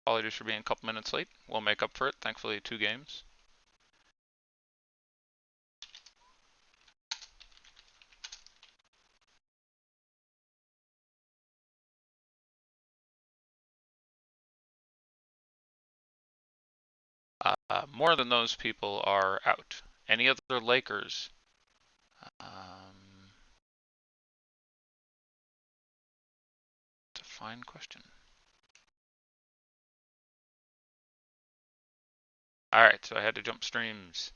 Apologies for being a couple minutes late. We'll make up for it. Thankfully, 2 games. More than those people are out. Any other Lakers? It's a fine question. Alright, so I had to jump streams.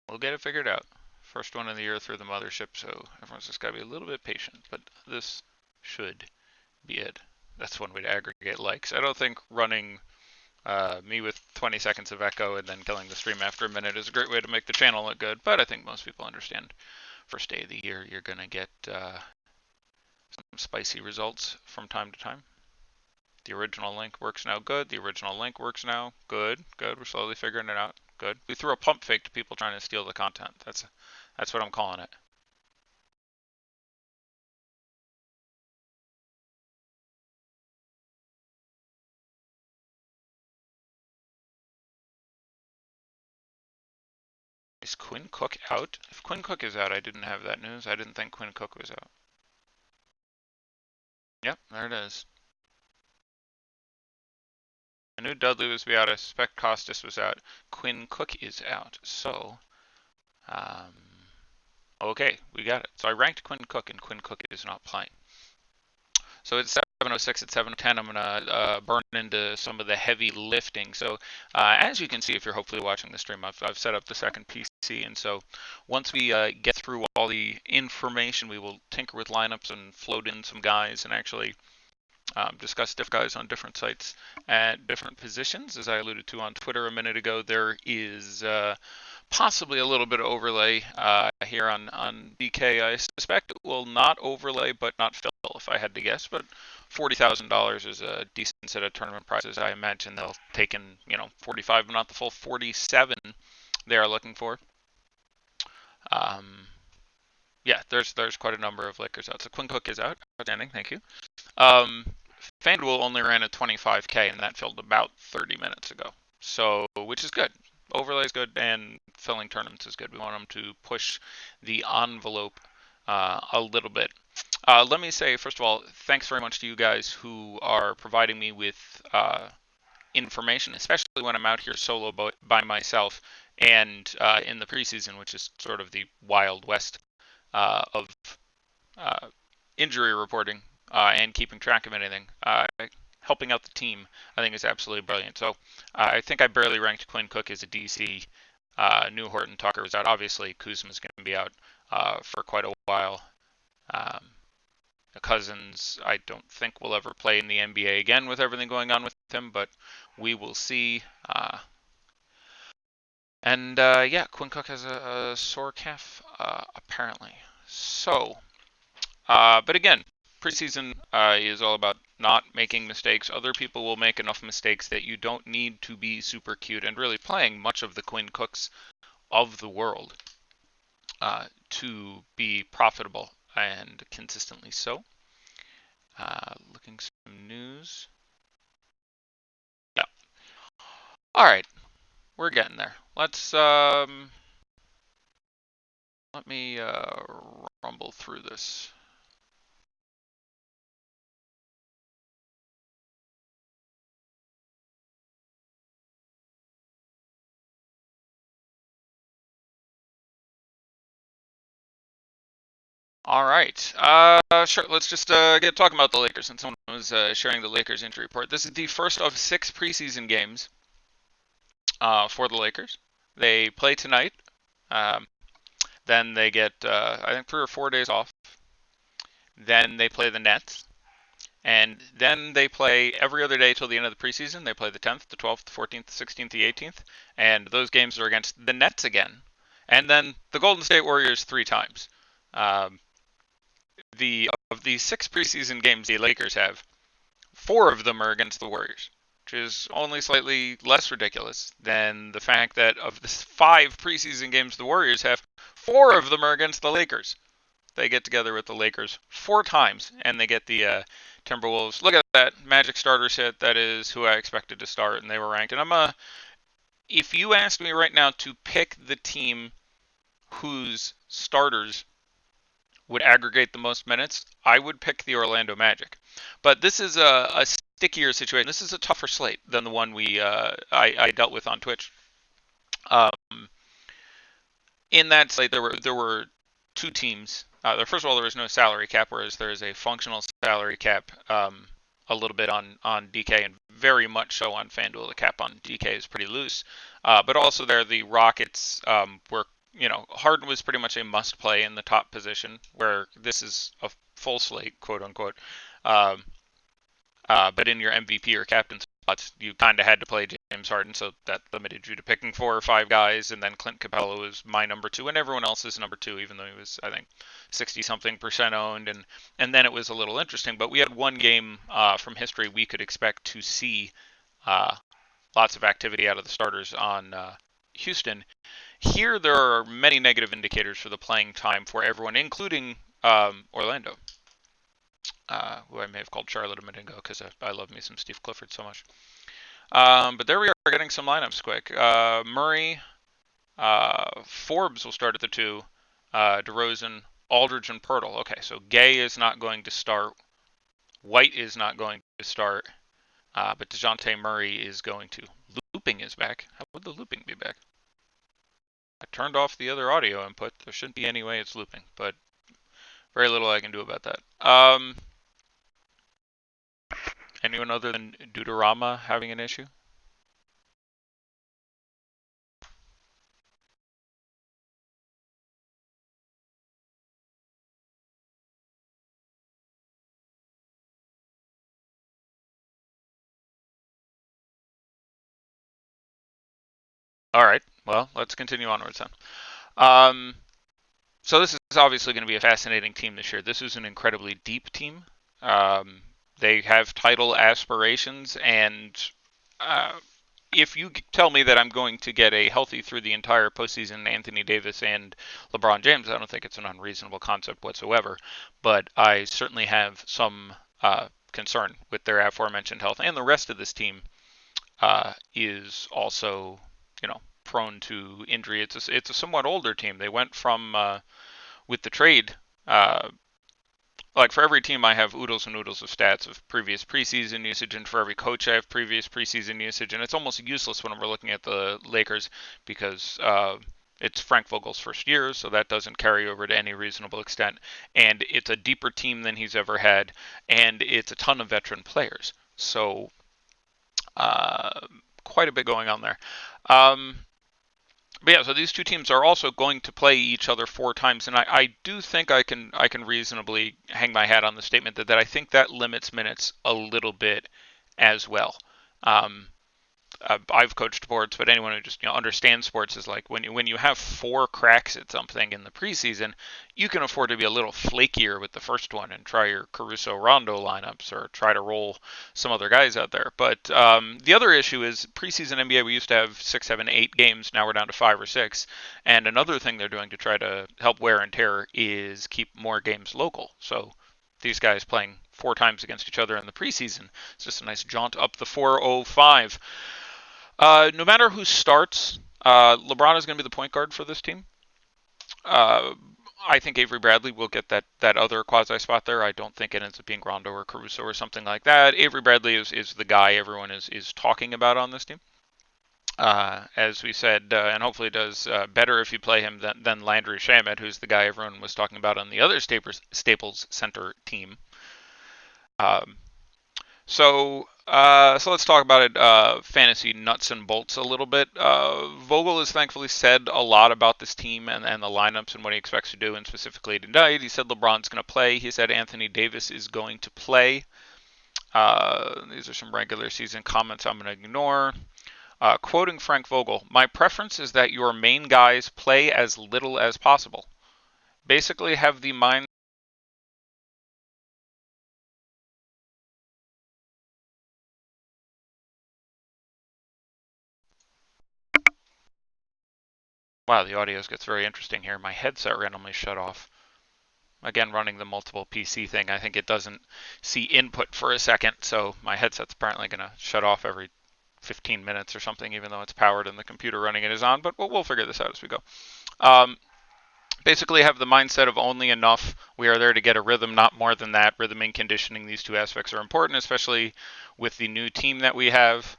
We'll get it figured out. First one of the year through the mothership, so everyone's just got to be a little bit patient. But this should be it. That's one way to aggregate likes. I don't think running me with 20 seconds of echo and then killing the stream after a minute is a great way to make the channel look good, but I think most people understand. First day of the year, you're going to get some spicy results from time to time. The original link works now. Good. The original link works now. Good. Good. We're slowly figuring it out. Good. We threw a pump fake to people trying to steal the content. That's what I'm calling it. Is Quinn Cook out? If Quinn Cook is out, I didn't have that news. I didn't think Quinn Cook was out. Yep, there it is. I knew Dudley was out. I suspect Costas was out. Quinn Cook is out. So, okay, we got it. So I ranked Quinn Cook, and Quinn Cook is not playing. So it's 7:06 at 7:10. I'm gonna burn into some of the heavy lifting. So as you can see, if you're hopefully watching the stream, I've set up the second PC, and so once we get through all the information, we will tinker with lineups and float in some guys and actually discuss different guys on different sites at different positions. As I alluded to on Twitter a minute ago, there is possibly a little bit of overlay here on DK. I suspect it will not overlay, but not fill, if I had to guess. But $40,000 is a decent set of tournament prizes. I imagine they'll take in, 45, but not the full 47 they are looking for. Yeah, there's quite a number of Lakers out. So Quinn Cook is out. Outstanding, thank you. Fanduel only ran a 25K, and that filled about 30 minutes ago. So, which is good. Overlay is good, and filling tournaments is good. We want them to push the envelope a little bit. Let me say, first of all, thanks very much to you guys who are providing me with information, especially when I'm out here solo by myself and in the preseason, which is sort of the Wild West of injury reporting and keeping track of anything. Helping out the team, I think, is absolutely brilliant. So I think I barely ranked Quinn Cook as a DC. Knew Horton Tucker was out. Obviously, Kuzma's going to be out for quite a while. Cousins, I don't think will ever play in the NBA again with everything going on with him, but we will see. Yeah, Quinn Cook has a sore calf, apparently. So, but again, preseason is all about not making mistakes. Other people will make enough mistakes that you don't need to be super cute and really playing much of the Quinn Cooks of the world to be profitable and consistently so. Looking some news. Yeah. All right, we're getting there. Let's let me rumble through this. All right. Sure. Let's just get talking about the Lakers, since someone was sharing the Lakers injury report. This is the first of 6 preseason games for the Lakers. They play tonight. Then they get, I think, 3 or 4 days off. Then they play the Nets. And then they play every other day till the end of the preseason. They play the 10th, the 12th, the 14th, the 16th, the 18th. And those games are against the Nets again. And then the Golden State Warriors 3 times. Of the 6 preseason games the Lakers have, 4 of them are against the Warriors, which is only slightly less ridiculous than the fact that of the 5 preseason games the Warriors have, 4 of them are against the Lakers. they get together with the Lakers 4 times, and they get the Timberwolves. Look at that Magic starter set. That is who I expected to start, and they were ranked. And if you asked me right now to pick the team whose starters would aggregate the most minutes, I would pick the Orlando Magic. But this is a stickier situation. This is a tougher slate than the one I dealt with on Twitch. Um, in that slate, there were 2 teams. First of all, there was no salary cap, whereas there is a functional salary cap. A little bit on DK and very much so on Fanduel. The cap on DK is pretty loose, but also there the Rockets were, Harden was pretty much a must play in the top position, where this is a full slate, quote unquote. Um, but in your MVP or captain spots, you kind of had to play James Harden, so that limited you to picking 4 or 5 guys. And then Clint Capella was my number 2, and everyone else is number 2, even though he was, I think, 60-something% owned. And then it was a little interesting. But we had one game from history we could expect to see uh, lots of activity out of the starters on Houston. Here, there are many negative indicators for the playing time for everyone, including Orlando. Who I may have called Charlotte a minute ago because I love me some Steve Clifford so much. But there we are, getting some lineups quick. Murray, Forbes will start at the 2. DeRozan, Aldridge, and Pirtle. Okay, so Gay is not going to start. White is not going to start. But DeJounte Murray is going to. Looping is back. How would the looping be back? I turned off the other audio input. There shouldn't be any way it's looping, but very little I can do about that. Anyone other than Deuterama having an issue? All right. Well, let's continue onwards then. Um, so this is obviously going to be a fascinating team this year. This is an incredibly deep team. Um, they have title aspirations, and uh, if you tell me that I'm going to get a healthy through the entire postseason Anthony Davis and LeBron James, I don't think it's an unreasonable concept whatsoever. But I certainly have some concern with their aforementioned health, and the rest of this team is also, prone to injury. It's a somewhat older team. They went from with the trade. Uh, like for every team, I have oodles and oodles of stats of previous preseason usage, and for every coach, I have previous preseason usage. And it's almost useless when we're looking at the Lakers because it's Frank Vogel's first year, so that doesn't carry over to any reasonable extent. And it's a deeper team than he's ever had, and it's a ton of veteran players. So quite a bit going on there. Um, but yeah, so these 2 teams are also going to play each other 4 times, and I do think I can reasonably hang my hat on the statement that I think that limits minutes a little bit as well. Um, I've coached sports, but anyone who just understands sports is like when you have 4 cracks at something in the preseason, you can afford to be a little flakier with the first one and try your Caruso Rondo lineups or try to roll some other guys out there. But the other issue is preseason NBA. We used to have 6, 7, 8 games. Now we're down to 5 or 6. And another thing they're doing to try to help wear and tear is keep more games local. So these guys playing 4 times against each other in the preseason. It's just a nice jaunt up the 405. No matter who starts, LeBron is going to be the point guard for this team. Uh, I think Avery Bradley will get that other quasi spot there. I don't think it ends up being Rondo or Caruso or something like that. Avery Bradley is the guy everyone is talking about on this team. As we said, and hopefully does better if you play him than Landry Shamet, who's the guy everyone was talking about on the other Staples Center team. Um, So let's talk about it, fantasy nuts and bolts a little bit. Vogel has thankfully said a lot about this team and the lineups and what he expects to do, and specifically tonight, he said LeBron's going to play. He said Anthony Davis is going to play. These are some regular season comments I'm going to ignore. Quoting Frank Vogel, my preference is that your main guys play as little as possible. Basically have the mind. Wow, the audio gets very interesting here. My headset randomly shut off. again, running the multiple PC thing, I think it doesn't see input for a second, so my headset's apparently going to shut off every 15 minutes or something, even though it's powered and the computer running it is on, but we'll figure this out as we go. Basically have the mindset of only enough. We are there to get a rhythm, not more than that. Rhythm and conditioning, these two aspects are important, especially with the new team that we have.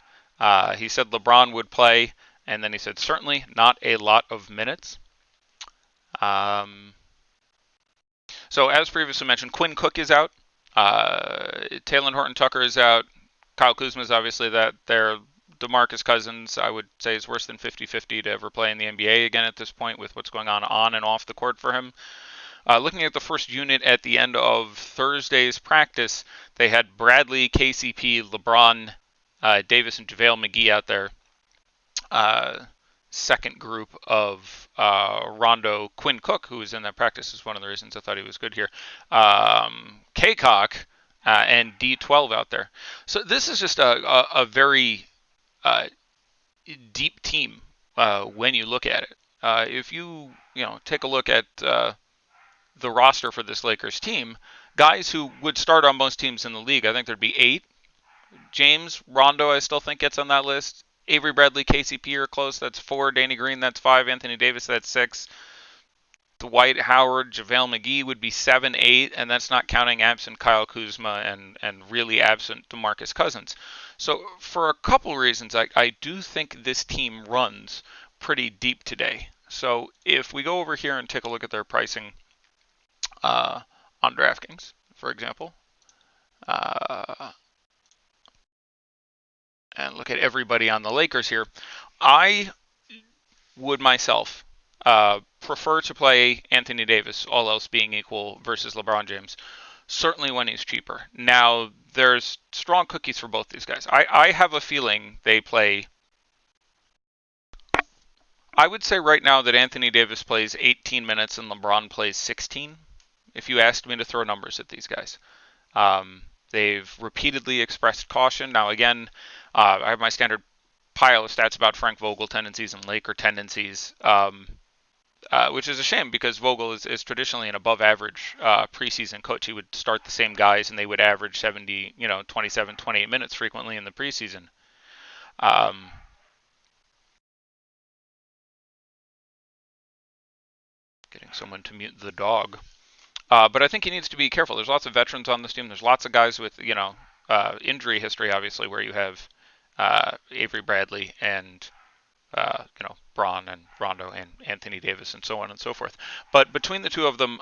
He said LeBron would play, and then he said certainly not a lot of minutes. So as previously mentioned, Quinn Cook is out. Taylor Horton-Tucker is out. Kyle Kuzma is obviously that there. DeMarcus Cousins, I would say, is worse than 50-50 to ever play in the NBA again at this point with what's going on and off the court for him. Looking at the first unit at the end of Thursday's practice, they had Bradley, KCP, LeBron, Davis, and JaVale McGee out there. Second group of Rondo, Quinn Cook, who was in that practice, is one of the reasons I thought he was good here. Kaycock and D12 out there. So this is just a very deep team when you look at it. If you take a look at the roster for this Lakers team, guys who would start on most teams in the league, I think there'd be 8. James, Rondo, I still think gets on that list. Avery Bradley, KCP are close. That's 4. Danny Green, that's 5. Anthony Davis, that's 6. Dwight Howard, JaVale McGee would be 7, 8, and that's not counting absent Kyle Kuzma and really absent DeMarcus Cousins. So for a couple reasons, I do think this team runs pretty deep today. So if we go over here and take a look at their pricing on DraftKings, for example, and look at everybody on the Lakers here, I would myself prefer to play Anthony Davis, all else being equal, versus LeBron James. Certainly when he's cheaper. Now, there's strong cookies for both these guys. I have a feeling they play. I would say right now that Anthony Davis plays 18 minutes and LeBron plays 16, if you asked me to throw numbers at these guys. They've repeatedly expressed caution. Now, again, I have my standard pile of stats about Frank Vogel tendencies and Laker tendencies, which is a shame because Vogel is traditionally an above-average preseason coach. He would start the same guys and they would average 27, 28 minutes frequently in the preseason. Getting someone to mute the dog. But I think he needs to be careful. There's lots of veterans on this team. There's lots of guys with, injury history, obviously, where you have Avery Bradley and, Braun and Rondo and Anthony Davis and so on and so forth. But between the two of them,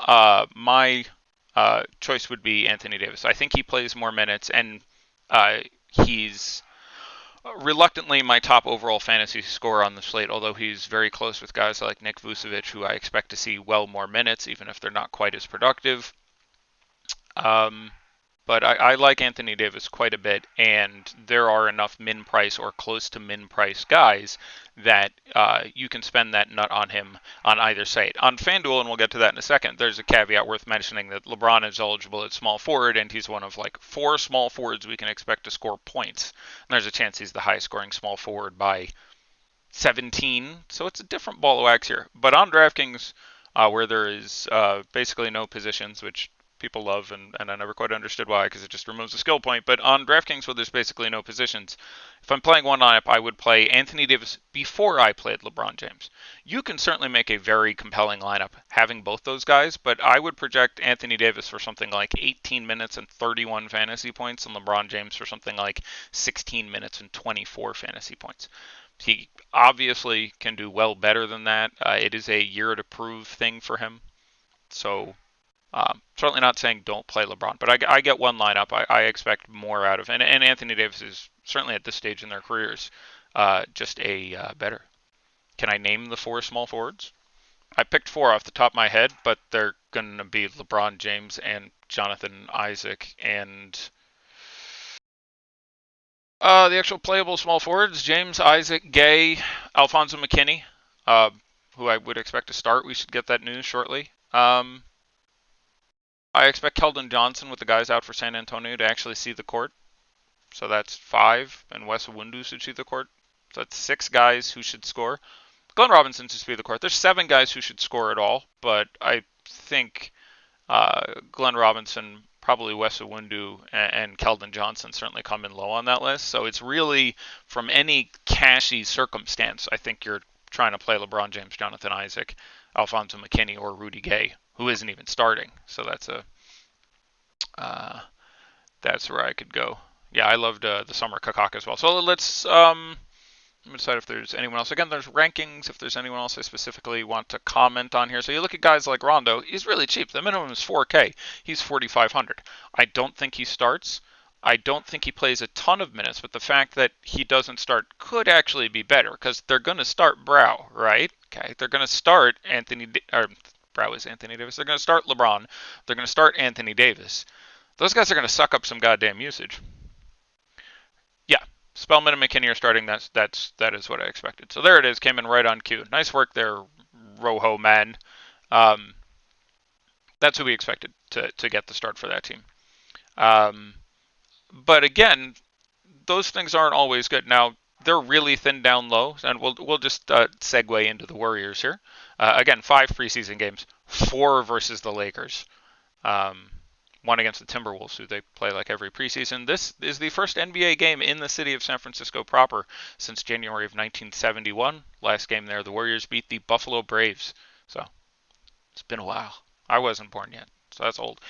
my choice would be Anthony Davis. I think he plays more minutes, and he's reluctantly my top overall fantasy scorer on the slate, although he's very close with guys like Nick Vucevic, who I expect to see well more minutes, even if they're not quite as productive. But I like Anthony Davis quite a bit, and there are enough min price or close to min price guys that you can spend that nut on him on either side. On Fanduel, and we'll get to that in a second, there's a caveat worth mentioning that LeBron is eligible at small forward, and he's one of like 4 small forwards we can expect to score points. And there's a chance he's the highest scoring small forward by 17, so it's a different ball of wax here. But on DraftKings, where there is basically no positions, which people love, and I never quite understood why, because it just removes a skill point. But on DraftKings, where there's basically no positions, if I'm playing one lineup, I would play Anthony Davis before I played LeBron James. You can certainly make a very compelling lineup having both those guys, but I would project Anthony Davis for something like 18 minutes and 31 fantasy points, and LeBron James for something like 16 minutes and 24 fantasy points. He obviously can do well better than that. It is a year to prove thing for him. So certainly not saying don't play LeBron, but I get one lineup. I expect more out of, and Anthony Davis is certainly at this stage in their careers just a better. Can I name the 4 small forwards? I picked 4 off the top of my head, but they're going to be LeBron James and Jonathan Isaac and the actual playable small forwards: James, Isaac, Gay, Alfonso McKinney, who I would expect to start. We should get that news shortly. I expect Keldon Johnson, with the guys out for San Antonio, to actually see the court. So that's 5, and Wes Iwundu should see the court. So that's 6 guys who should score. Glenn Robinson should see the court. There's 7 guys who should score at all, but I think Glenn Robinson, probably Wes Iwundu, and Keldon Johnson certainly come in low on that list. So it's really from any cashy circumstance, I think you're trying to play LeBron James, Jonathan Isaac, Alfonso McKinney, or Rudy Gay, who isn't even starting. So uh, that's where I could go. Yeah, I loved the Summer Kakak as well. So let me decide if there's anyone else. Again, there's rankings. If there's anyone else I specifically want to comment on here. So you look at guys like Rondo. He's really cheap. The minimum is 4K. He's 4,500. I don't think he starts. I don't think he plays a ton of minutes, but the fact that he doesn't start could actually be better because they're going to start Brow, right? Okay, they're going to start Brow is Anthony Davis. They're going to start LeBron. They're going to start Anthony Davis. Those guys are going to suck up some goddamn usage. Yeah, Spellman and McKinney are starting. That is what I expected. So there it is. Came in right on cue. Nice work there, Rojo man. Um, that's who we expected to get the start for that team. But again, those things aren't always good. Now they're really thin down low, and we'll just segue into the Warriors here. Again, 5 preseason games, 4 versus the Lakers. Um, One against the Timberwolves, who they play like every preseason. This is the first NBA game in the city of San Francisco proper since January of 1971. Last game there, the Warriors beat the Buffalo Braves. So it's been a while. I wasn't born yet, so that's old.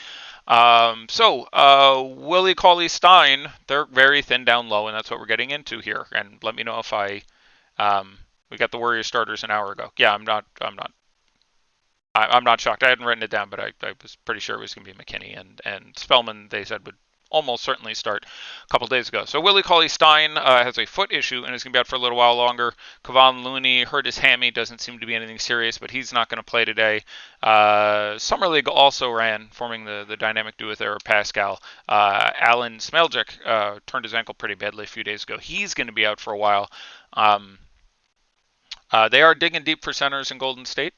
Willie Cauley-Stein, they're very thin down low, and that's what we're getting into here. And let me know if we got the Warriors starters an hour ago. Yeah, I'm not shocked. I hadn't written it down, but I was pretty sure it was going to be McKinney and Spellman. They said would almost certainly start a couple days ago. So Willie Cauley-Stein has a foot issue and is going to be out for a little while longer. Kevon Looney hurt his hammy. Doesn't seem to be anything serious, but he's not going to play today. Summer League also ran, forming the dynamic duo there of Pascal. Alan Smeljic turned his ankle pretty badly a few days ago. He's going to be out for a while. They are digging deep for centers in Golden State.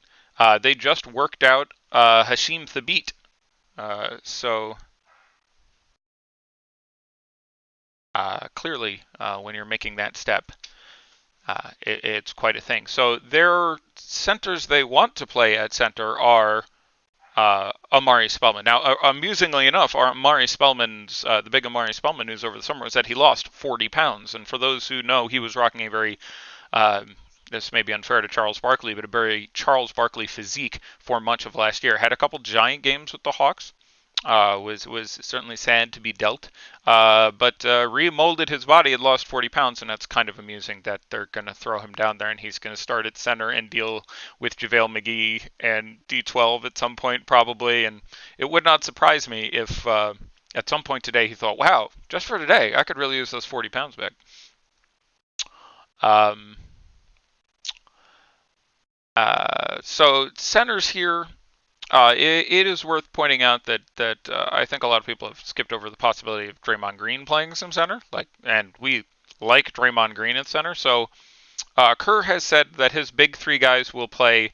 They just worked out Hashim Thabit. Clearly, when you're making that step, it's quite a thing. So their centers they want to play at center are Amari Spellman. Now, amusingly enough, the big Amari Spellman news over the summer was that he lost 40 pounds. And for those who know, he was rocking a very this may be unfair to Charles Barkley, but a very Charles Barkley physique for much of last year. Had a couple giant games with the Hawks. Was certainly sad to be dealt, but remolded his body, had lost 40 pounds, and that's kind of amusing that they're going to throw him down there and he's going to start at center and deal with JaVale McGee and D12 at some point probably, and it would not surprise me if at some point today he thought, wow, just for today, I could really use those 40 pounds back. So centers here, it is worth pointing out that I think a lot of people have skipped over the possibility of Draymond Green playing some center, and we like Draymond Green at center. So Kerr has said that his big 3 guys will play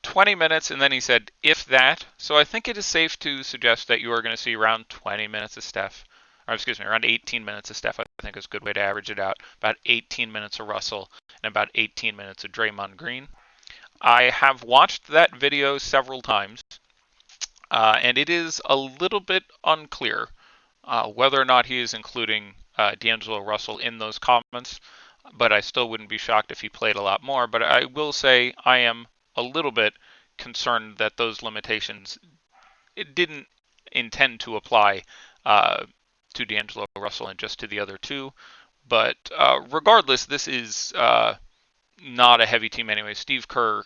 20 minutes, and then he said, if that. So I think it is safe to suggest that you are going to see around 20 minutes of Steph. Or excuse me, around 18 minutes of Steph, I think is a good way to average it out. About 18 minutes of Russell and about 18 minutes of Draymond Green. I have watched that video several times, and it is a little bit unclear whether or not he is including D'Angelo Russell in those comments, but I still wouldn't be shocked if he played a lot more. But I will say I am a little bit concerned that those limitations it didn't intend to apply to D'Angelo Russell and just to the other 2. But regardless, this is not a heavy team anyway. Steve Kerr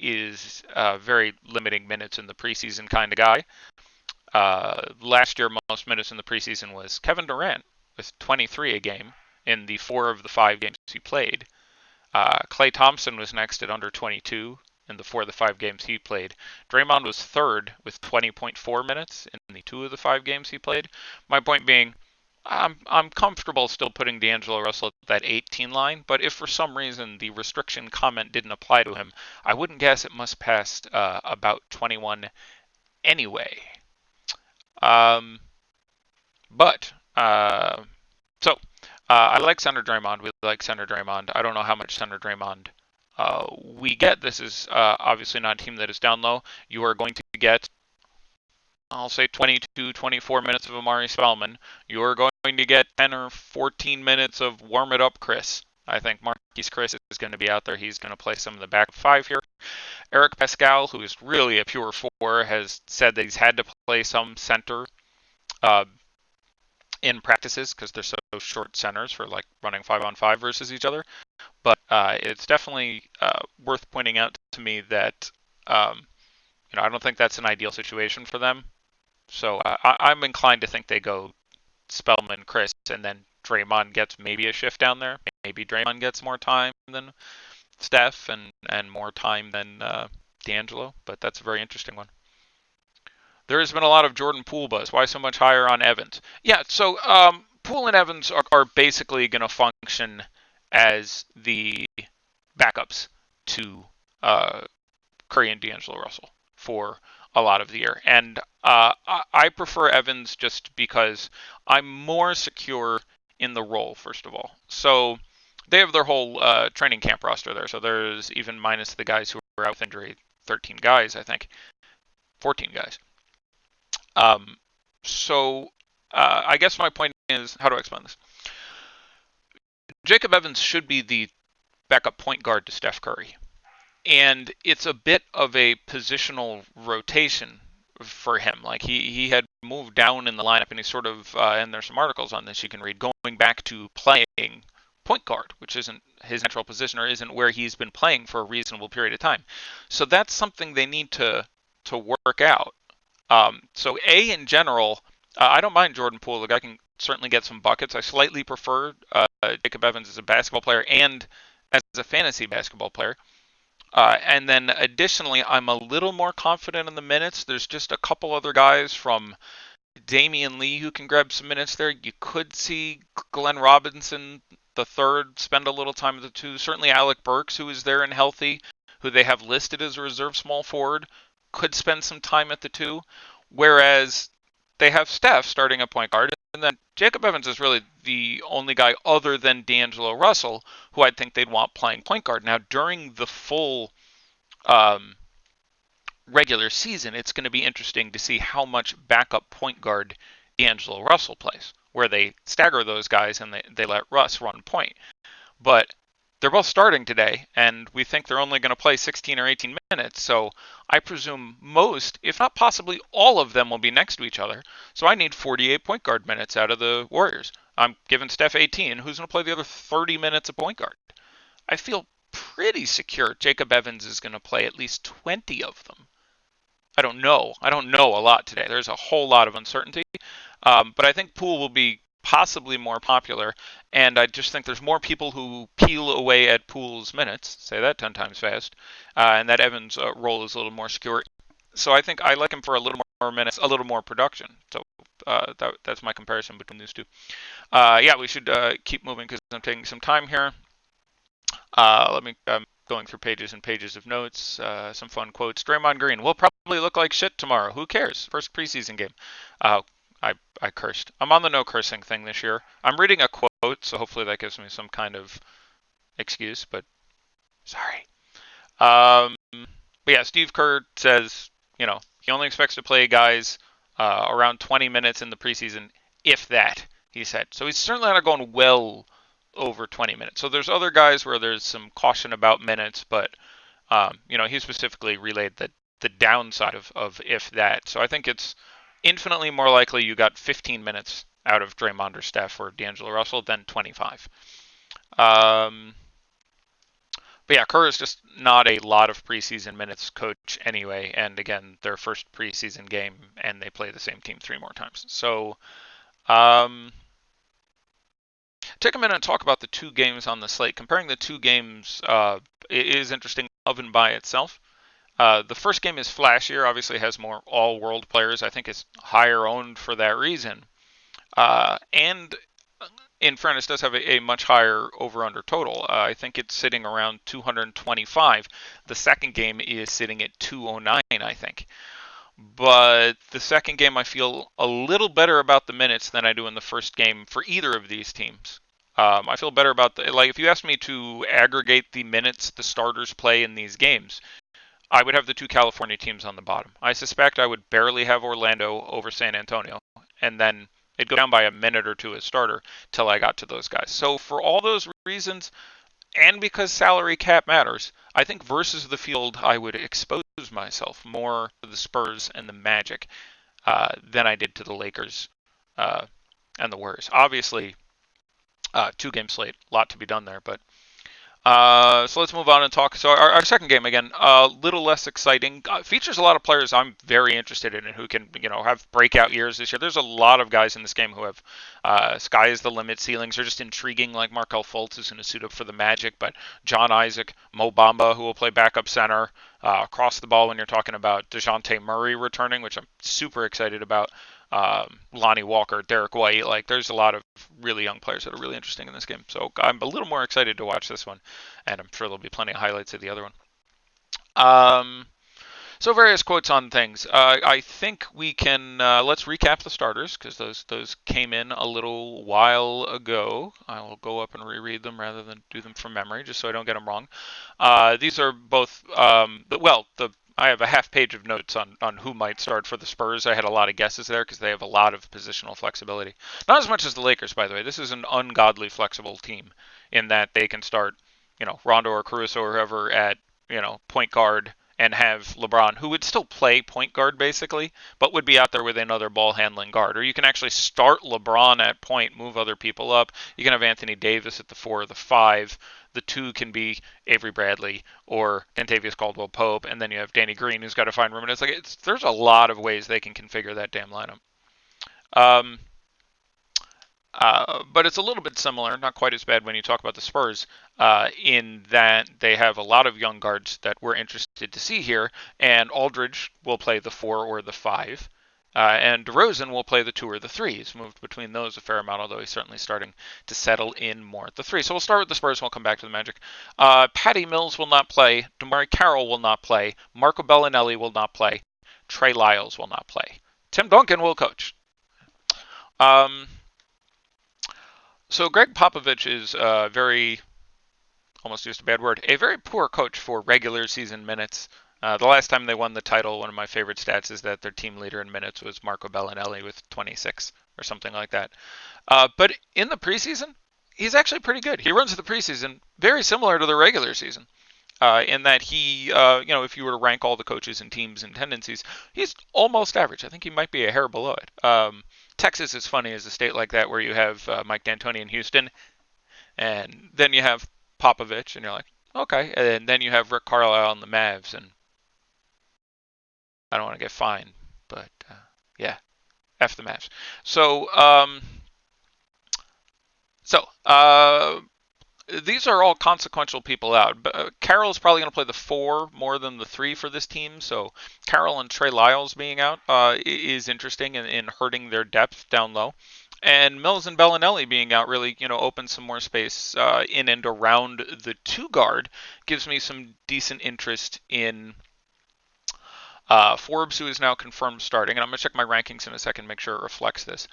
is very limiting minutes in the preseason kind of guy. Last year, most minutes in the preseason was Kevin Durant with 23 a game in the 4 of the 5 games he played. Klay Thompson was next at under 22 in the 4 of the 5 games he played. Draymond was 3rd with 20.4 minutes in the 2 of the 5 games he played. My point being, I'm comfortable still putting D'Angelo Russell at that 18 line, but if for some reason the restriction comment didn't apply to him, I wouldn't guess it must pass about 21 anyway. I like center Draymond. We like center Draymond. I don't know how much center Draymond we get. This is obviously not a team that is down low. You are going to get I'll say 22, 24 minutes of Amari Spellman, you're going to get 10 or 14 minutes of warm it up Chris. I think Marquise Chris is going to be out there. He's going to play some of the back five here. Eric Pascal, who is really a pure four, has said that he's had to play some center uh, in practices because they're so short centers for like running 5-on-5 versus each other. But it's definitely worth pointing out to me that I don't think that's an ideal situation for them. So I'm inclined to think they go Spellman, Chris, and then Draymond gets maybe a shift down there. Maybe Draymond gets more time than Steph and more time than D'Angelo. But that's a very interesting one. There has been a lot of Jordan Poole buzz. Why so much higher on Evans? Yeah, so Poole and Evans are basically going to function as the backups to Curry and D'Angelo Russell for a lot of the year. And I prefer Evans just because I'm more secure in the role, first of all. So they have their whole training camp roster there. So there's even minus the guys who are out with injury, 13 guys, I think, 14 guys. So I guess my point is, how do I explain this? Jacob Evans should be the backup point guard to Steph Curry. And it's a bit of a positional rotation for him. Like he had moved down in the lineup, and he's sort of, and there's some articles on this you can read, going back to playing point guard, which isn't his natural position or isn't where he's been playing for a reasonable period of time. So that's something they need to work out. So in general, I don't mind Jordan Poole. The guy can certainly get some buckets. I slightly prefer Jacob Evans as a basketball player and as a fantasy basketball player. And then additionally, I'm a little more confident in the minutes. There's just a couple other guys from Damian Lee who can grab some minutes there. You could see Glenn Robinson the third spend a little time at the two. Certainly Alec Burks, who is there and healthy, who they have listed as a reserve small forward, could spend some time at the two. Whereas they have Steph starting at point guard, and then Jacob Evans is really the only guy other than D'Angelo Russell who I think they'd want playing point guard. Now, during the full regular season, it's going to be interesting to see how much backup point guard D'Angelo Russell plays, where they stagger those guys and they let Russ run point. But they're both starting today, and we think they're only going to play 16 or 18 minutes. So I presume most, if not possibly all of them, will be next to each other. So I need 48 point guard minutes out of the Warriors. I'm giving Steph 18. Who's going to play the other 30 minutes of point guard? I feel pretty secure Jacob Evans is going to play at least 20 of them. I don't know. I don't know a lot today. There's a whole lot of uncertainty. But I think Poole will be possibly more popular, and I just think there's more people who peel away at Poole's minutes, say that 10 times fast, and that Evans' role is a little more secure. So I think I like him for a little more minutes, a little more production. So that's my comparison between these two. Yeah, we should keep moving because I'm taking some time here. I'm going through pages and pages of notes, some fun quotes. Draymond Green will probably look like shit tomorrow. Who cares? First preseason game. I cursed. I'm on the no cursing thing this year. I'm reading a quote, so hopefully that gives me some kind of excuse, but sorry. But yeah, Steve Kerr says, he only expects to play guys around 20 minutes in the preseason, if that, he said. So he's certainly not going well over 20 minutes. So there's other guys where there's some caution about minutes, but, he specifically relayed the downside of if that. So I think it's infinitely more likely you got 15 minutes out of Draymond or Steph or D'Angelo Russell than 25. But yeah, Kerr is just not a lot of preseason minutes coach anyway. And again, their first preseason game, and they play the same team 3 more times. So take a minute and talk about the 2 games on the slate. Comparing the 2 games is interesting of and by itself. The first game is flashier, obviously has more all-world players. I think it's higher owned for that reason. And in fairness, does have a much higher over-under total. I think it's sitting around 225. The second game is sitting at 209, I think. But the second game, I feel a little better about the minutes than I do in the first game for either of these teams. I feel better about if you asked me to aggregate the minutes the starters play in these games, I would have the two California teams on the bottom. I suspect I would barely have Orlando over San Antonio, and then it'd go down by a minute or two as starter till I got to those guys. So for all those reasons, and because salary cap matters, I think versus the field, I would expose myself more to the Spurs and the Magic than I did to the Lakers uh, and the Warriors. Obviously, two-game slate, a lot to be done there, but so let's move on and talk. So our second game again, a little less exciting. Features a lot of players I'm very interested in and who can have breakout years this year. There's a lot of guys in this game who have sky is the limit ceilings. Are just intriguing, like Markel Fultz is going to suit up for the Magic, but John Isaac, Mo Bamba, who will play backup center, across the ball when you're talking about DeJounte Murray returning, which I'm super excited about. Lonnie Walker, Derek White. Like, there's a lot of really young players that are really interesting in this game. So I'm a little more excited to watch this one, and I'm sure there'll be plenty of highlights of the other one. So various quotes on things. I think we can let's recap the starters because those came in a little while ago. I will go up and reread them rather than do them from memory, just so I don't get them wrong. These are both I have a half page of notes on who might start for the Spurs. I had a lot of guesses there because they have a lot of positional flexibility. Not as much as the Lakers, by the way. This is an ungodly flexible team in that they can start, Rondo or Caruso or whoever at, point guard and have LeBron, who would still play point guard basically, but would be out there with another ball handling guard. Or you can actually start LeBron at point, move other people up. You can have Anthony Davis at the 4 or the 5. The 2 can be Avery Bradley or Kentavious Caldwell-Pope, and then you have Danny Green, who's got to find room. And there's a lot of ways they can configure that damn lineup. But it's a little bit similar, not quite as bad when you talk about the Spurs, in that they have a lot of young guards that we're interested to see here, and Aldridge will play the 4 or the 5, and DeRozan will play the 2 or the 3. He's moved between those a fair amount, although he's certainly starting to settle in more at the 3. So we'll start with the Spurs, and we'll come back to the Magic. Patty Mills will not play, DeMarre Carroll will not play, Marco Bellinelli will not play, Trey Lyles will not play. Tim Duncan will coach. So Greg Popovich is almost used a bad word, a very poor coach for regular season minutes. The last time they won the title, one of my favorite stats is that their team leader in minutes was Marco Bellinelli with 26 or something like that. But in the preseason, he's actually pretty good. He runs the preseason very similar to the regular season. In that he, if you were to rank all the coaches and teams and tendencies, he's almost average. I think he might be a hair below it. Texas is funny as a state like that where you have Mike D'Antoni in Houston, and then you have Popovich, and you're like, okay. And then you have Rick Carlisle on the Mavs, and I don't want to get fined, but yeah, F the Mavs. These are all consequential people out. Carroll is probably going to play the 4 more than the 3 for this team. So Carroll and Trey Lyles being out is interesting in hurting their depth down low. And Mills and Bellinelli being out really, opens some more space in and around the 2 guard. Gives me some decent interest in Forbes, who is now confirmed starting, and I'm going to check my rankings in a second, make sure it reflects this.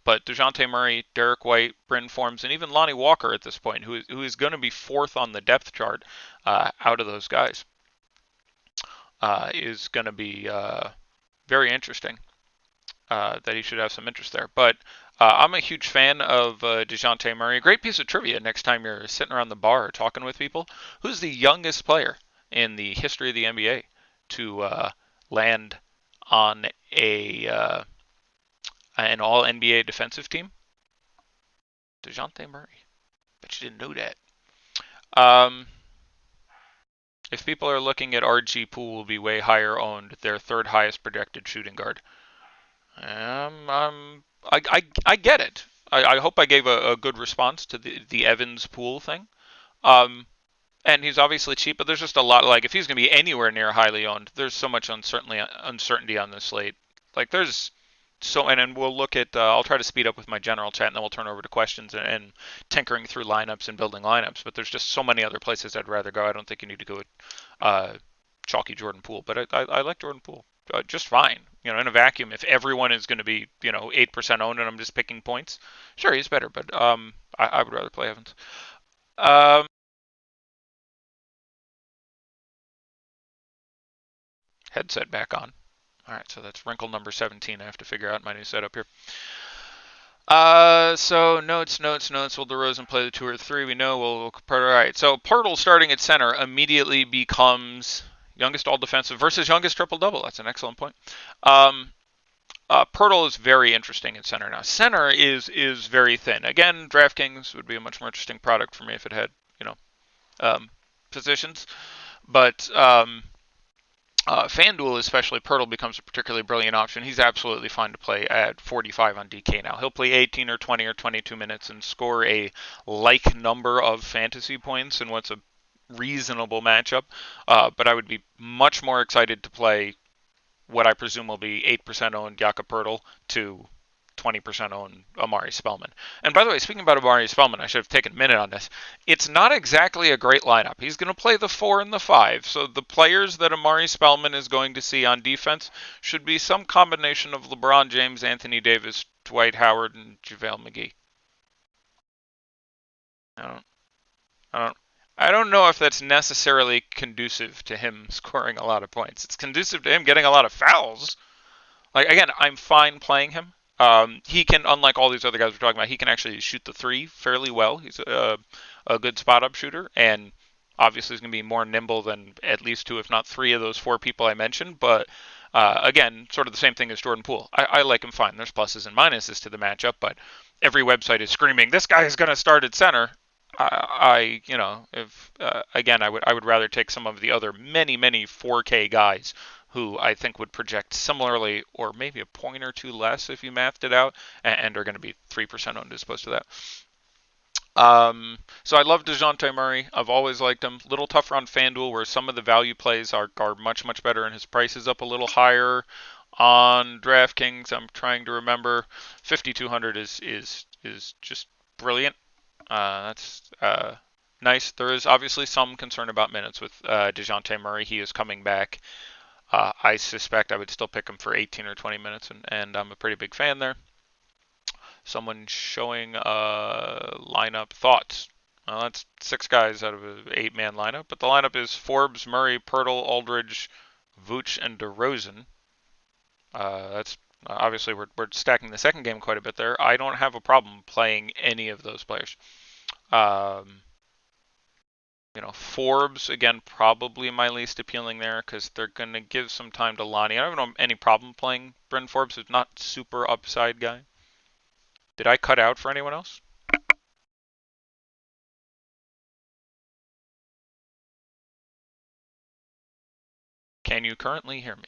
But DeJounte Murray, Derek White, Bryn Forbes, and even Lonnie Walker at this point, who is going to be 4th on the depth chart out of those guys, is going to be very interesting. That he should have some interest there. But I'm a huge fan of DeJounte Murray. A great piece of trivia next time you're sitting around the bar talking with people. Who's the youngest player in the history of the NBA to land on an All NBA defensive team? DeJounte Murray. Bet you didn't know that. If people are looking at RG Poole will be way higher owned, their 3rd highest projected shooting guard. I get it. I hope I gave a good response to the Evans Poole thing. And he's obviously cheap, but there's just a lot. Like, if he's going to be anywhere near highly owned, there's so much uncertainty on this slate. Like, there's so, and then we'll look at. I'll try to speed up with my general chat, and then we'll turn over to questions and tinkering through lineups and building lineups. But there's just so many other places I'd rather go. I don't think you need to go with chalky Jordan Poole, but I like Jordan Poole just fine. In a vacuum, if everyone is going to be 8% owned and I'm just picking points, sure, he's better. But I would rather play Evans. Headset back on. All right, so that's wrinkle number 17. I have to figure out my new setup here. So notes. Will DeRozan play the 2 or 3? We know. All right. So Pirtle starting at center immediately becomes youngest all defensive versus youngest triple double. That's an excellent point. Pirtle is very interesting at center now. Center is very thin. Again, Draftkings would be a much more interesting product for me if it had positions, but Fanduel, especially Pirtle, becomes a particularly brilliant option. He's absolutely fine to play at 45 on DK now. He'll play 18 or 20 or 22 minutes and score a like number of fantasy points in what's a reasonable matchup. But I would be much more excited to play what I presume will be 8% owned Jakob Poeltl to 20% owned Amari Spellman. And by the way, speaking about Amari Spellman, I should have taken a minute on this. It's not exactly a great lineup. He's going to play the 4 and the 5. So the players that Amari Spellman is going to see on defense should be some combination of LeBron James, Anthony Davis, Dwight Howard, and JaVale McGee. I don't, I don't, I don't know if that's necessarily conducive to him scoring a lot of points. It's conducive to him getting a lot of fouls. Like, again, I'm fine playing him. He can, unlike all these other guys we're talking about, he can actually shoot the 3 fairly well. He's a good spot up shooter, and obviously he's going to be more nimble than at least 2, if not 3 of those 4 people I mentioned. But again, sort of the same thing as Jordan Poole. I like him fine. There's pluses and minuses to the matchup, but every website is screaming, this guy is going to start at center. Again, I would rather take some of the other many 4K guys who I think would project similarly, or maybe a point or 2 less if you mathed it out, and are going to be 3% owned as opposed to that. So I love DeJounte Murray. I've always liked him. A little tougher on FanDuel, where some of the value plays are much better, and his price is up a little higher. On DraftKings, I'm trying to remember, 5,200 is just brilliant. That's nice. There is obviously some concern about minutes with DeJounte Murray. He is coming back. I suspect I would still pick him for 18 or 20 minutes, and I'm a pretty big fan there. Someone showing lineup thoughts. Well, that's 6 guys out of an 8-man lineup, but the lineup is Forbes, Murray, Pirtle, Aldridge, Vooch, and DeRozan. That's obviously we're stacking the second game quite a bit there. I don't have a problem playing any of those players. Forbes, again, probably my least appealing there because they're going to give some time to Lonnie. I don't have any problem playing Bryn Forbes. He's not super upside guy. Did I cut out for anyone else? Can you currently hear me?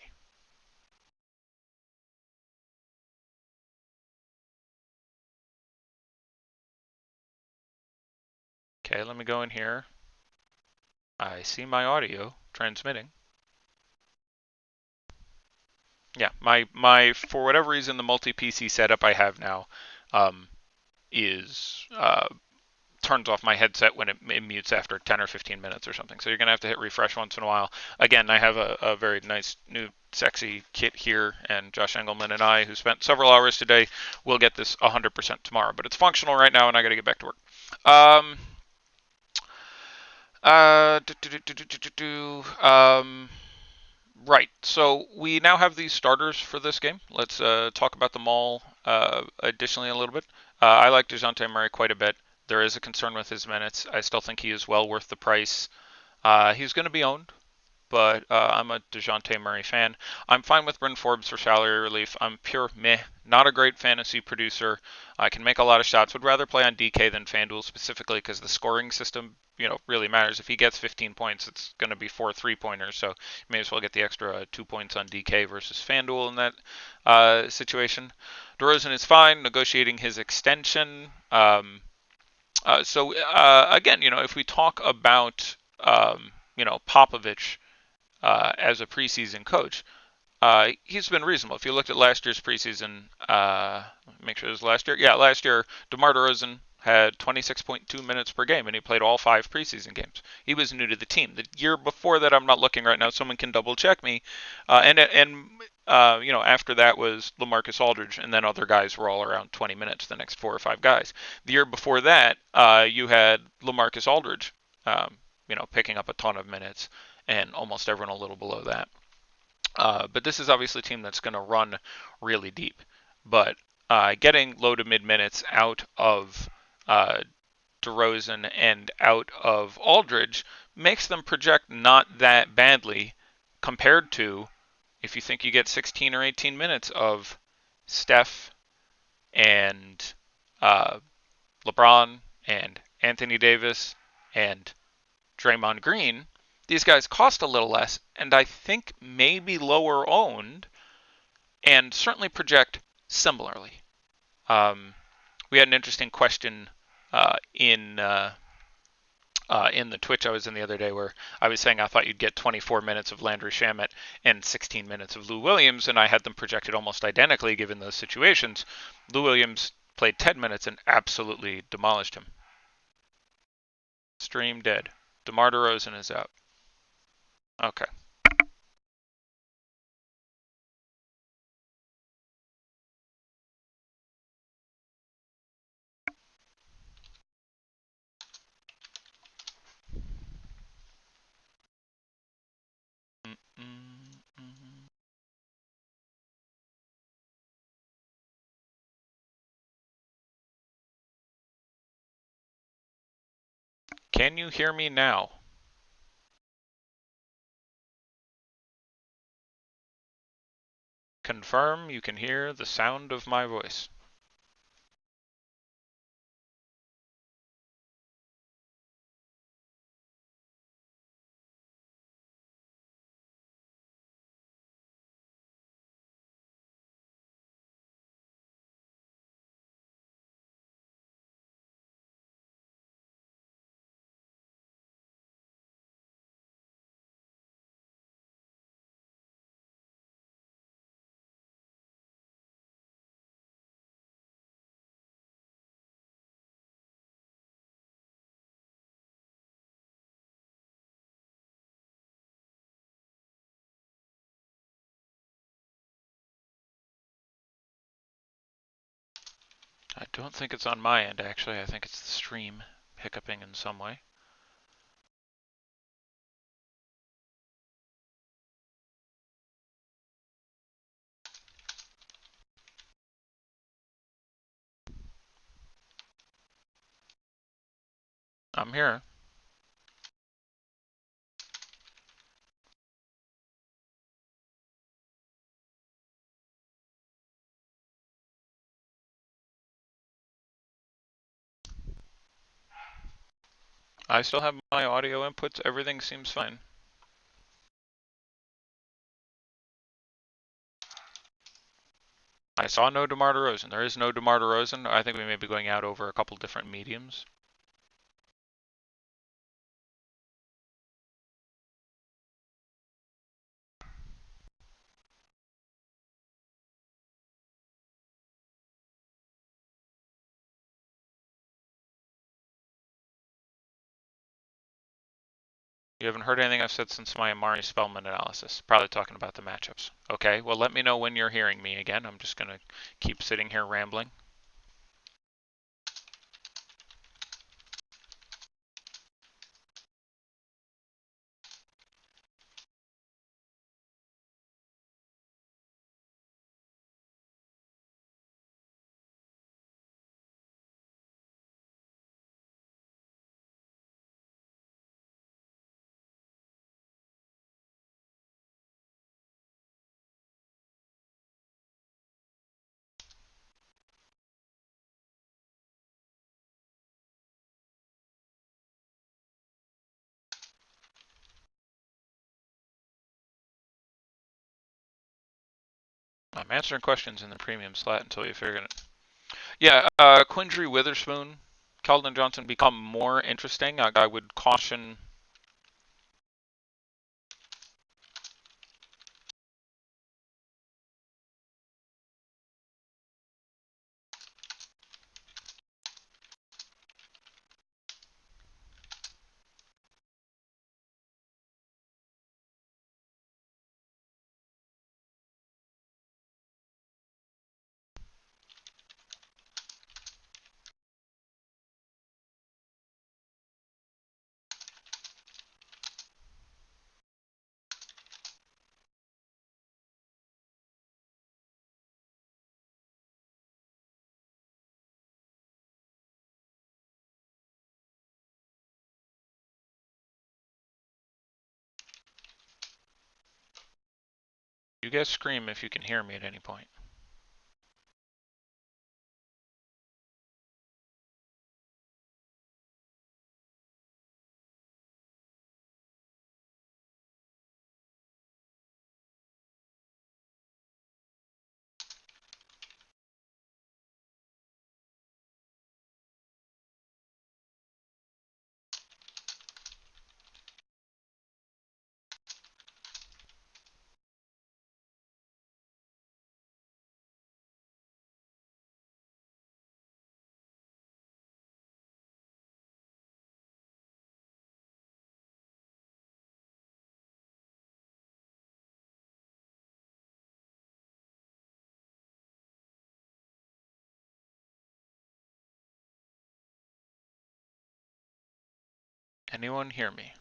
Okay, let me go in here. I see my audio transmitting. Yeah, my for whatever reason the multi-PC setup I have now is turns off my headset when it mutes after 10 or 15 minutes or something. So you're going to have to hit refresh once in a while. Again, I have a very nice new sexy kit here, and Josh Engelman and I, who spent several hours today, will get this 100% tomorrow. But it's functional right now, and I got to get back to work. Right. So we now have these starters for this game. Let's talk about them all additionally a little bit. I like DeJounte Murray quite a bit. There is a concern with his minutes. I still think he is well worth the price. He's going to be owned, but I'm a DeJounte Murray fan. I'm fine with Bryn Forbes for salary relief. I'm pure meh. Not a great fantasy producer. I can make a lot of shots. Would rather play on DK than FanDuel specifically because the scoring system, really matters. If he gets 15 points, it's going to be 4 3-pointers. So you may as well get the extra 2 points on DK versus FanDuel in that situation. DeRozan is fine. Negotiating his extension. Again, if we talk about Popovich as a preseason coach, he's been reasonable. If you looked at last year's preseason, make sure it was last year. Yeah, last year, DeMar DeRozan had 26.2 minutes per game, and he played all 5 preseason games. He was new to the team. The year before that, I'm not looking right now. Someone can double check me. After that was LaMarcus Aldridge, and then other guys were all around 20 minutes. The next 4 or 5 guys. The year before that, you had LaMarcus Aldridge, picking up a ton of minutes, and almost everyone a little below that. But this is obviously a team that's going to run really deep. But getting low to mid minutes out of DeRozan and out of Aldridge makes them project not that badly compared to if you think you get 16 or 18 minutes of Steph and uh, LeBron and Anthony Davis and Draymond Green. These guys cost a little less, and I think maybe lower owned, and certainly project similarly. We had an interesting question in the Twitch I was in the other day where I was saying I thought you'd get 24 minutes of Landry Shamet and 16 minutes of Lou Williams, and I had them projected almost identically given those situations. Lou Williams played 10 minutes and absolutely demolished him. Stream dead. DeMar DeRozan is out. Okay. Can you hear me now? Confirm you can hear the sound of my voice. I don't think it's on my end, actually. I think it's the stream hiccuping in some way. I'm here. I still have my audio inputs. Everything seems fine. I saw no DeMar DeRozan. There is no DeMar DeRozan. I think we may be going out over a couple different mediums. You haven't heard anything I've said since my Amari Spellman analysis. Probably talking about the matchups. Okay, well, let me know when you're hearing me again. I'm just going to keep sitting here rambling. I'm answering questions in the premium slot until you figure it. Yeah, Quindry Witherspoon, Keldon Johnson become more interesting. I would caution. You guys scream if you can hear me at any point. Anyone hear me?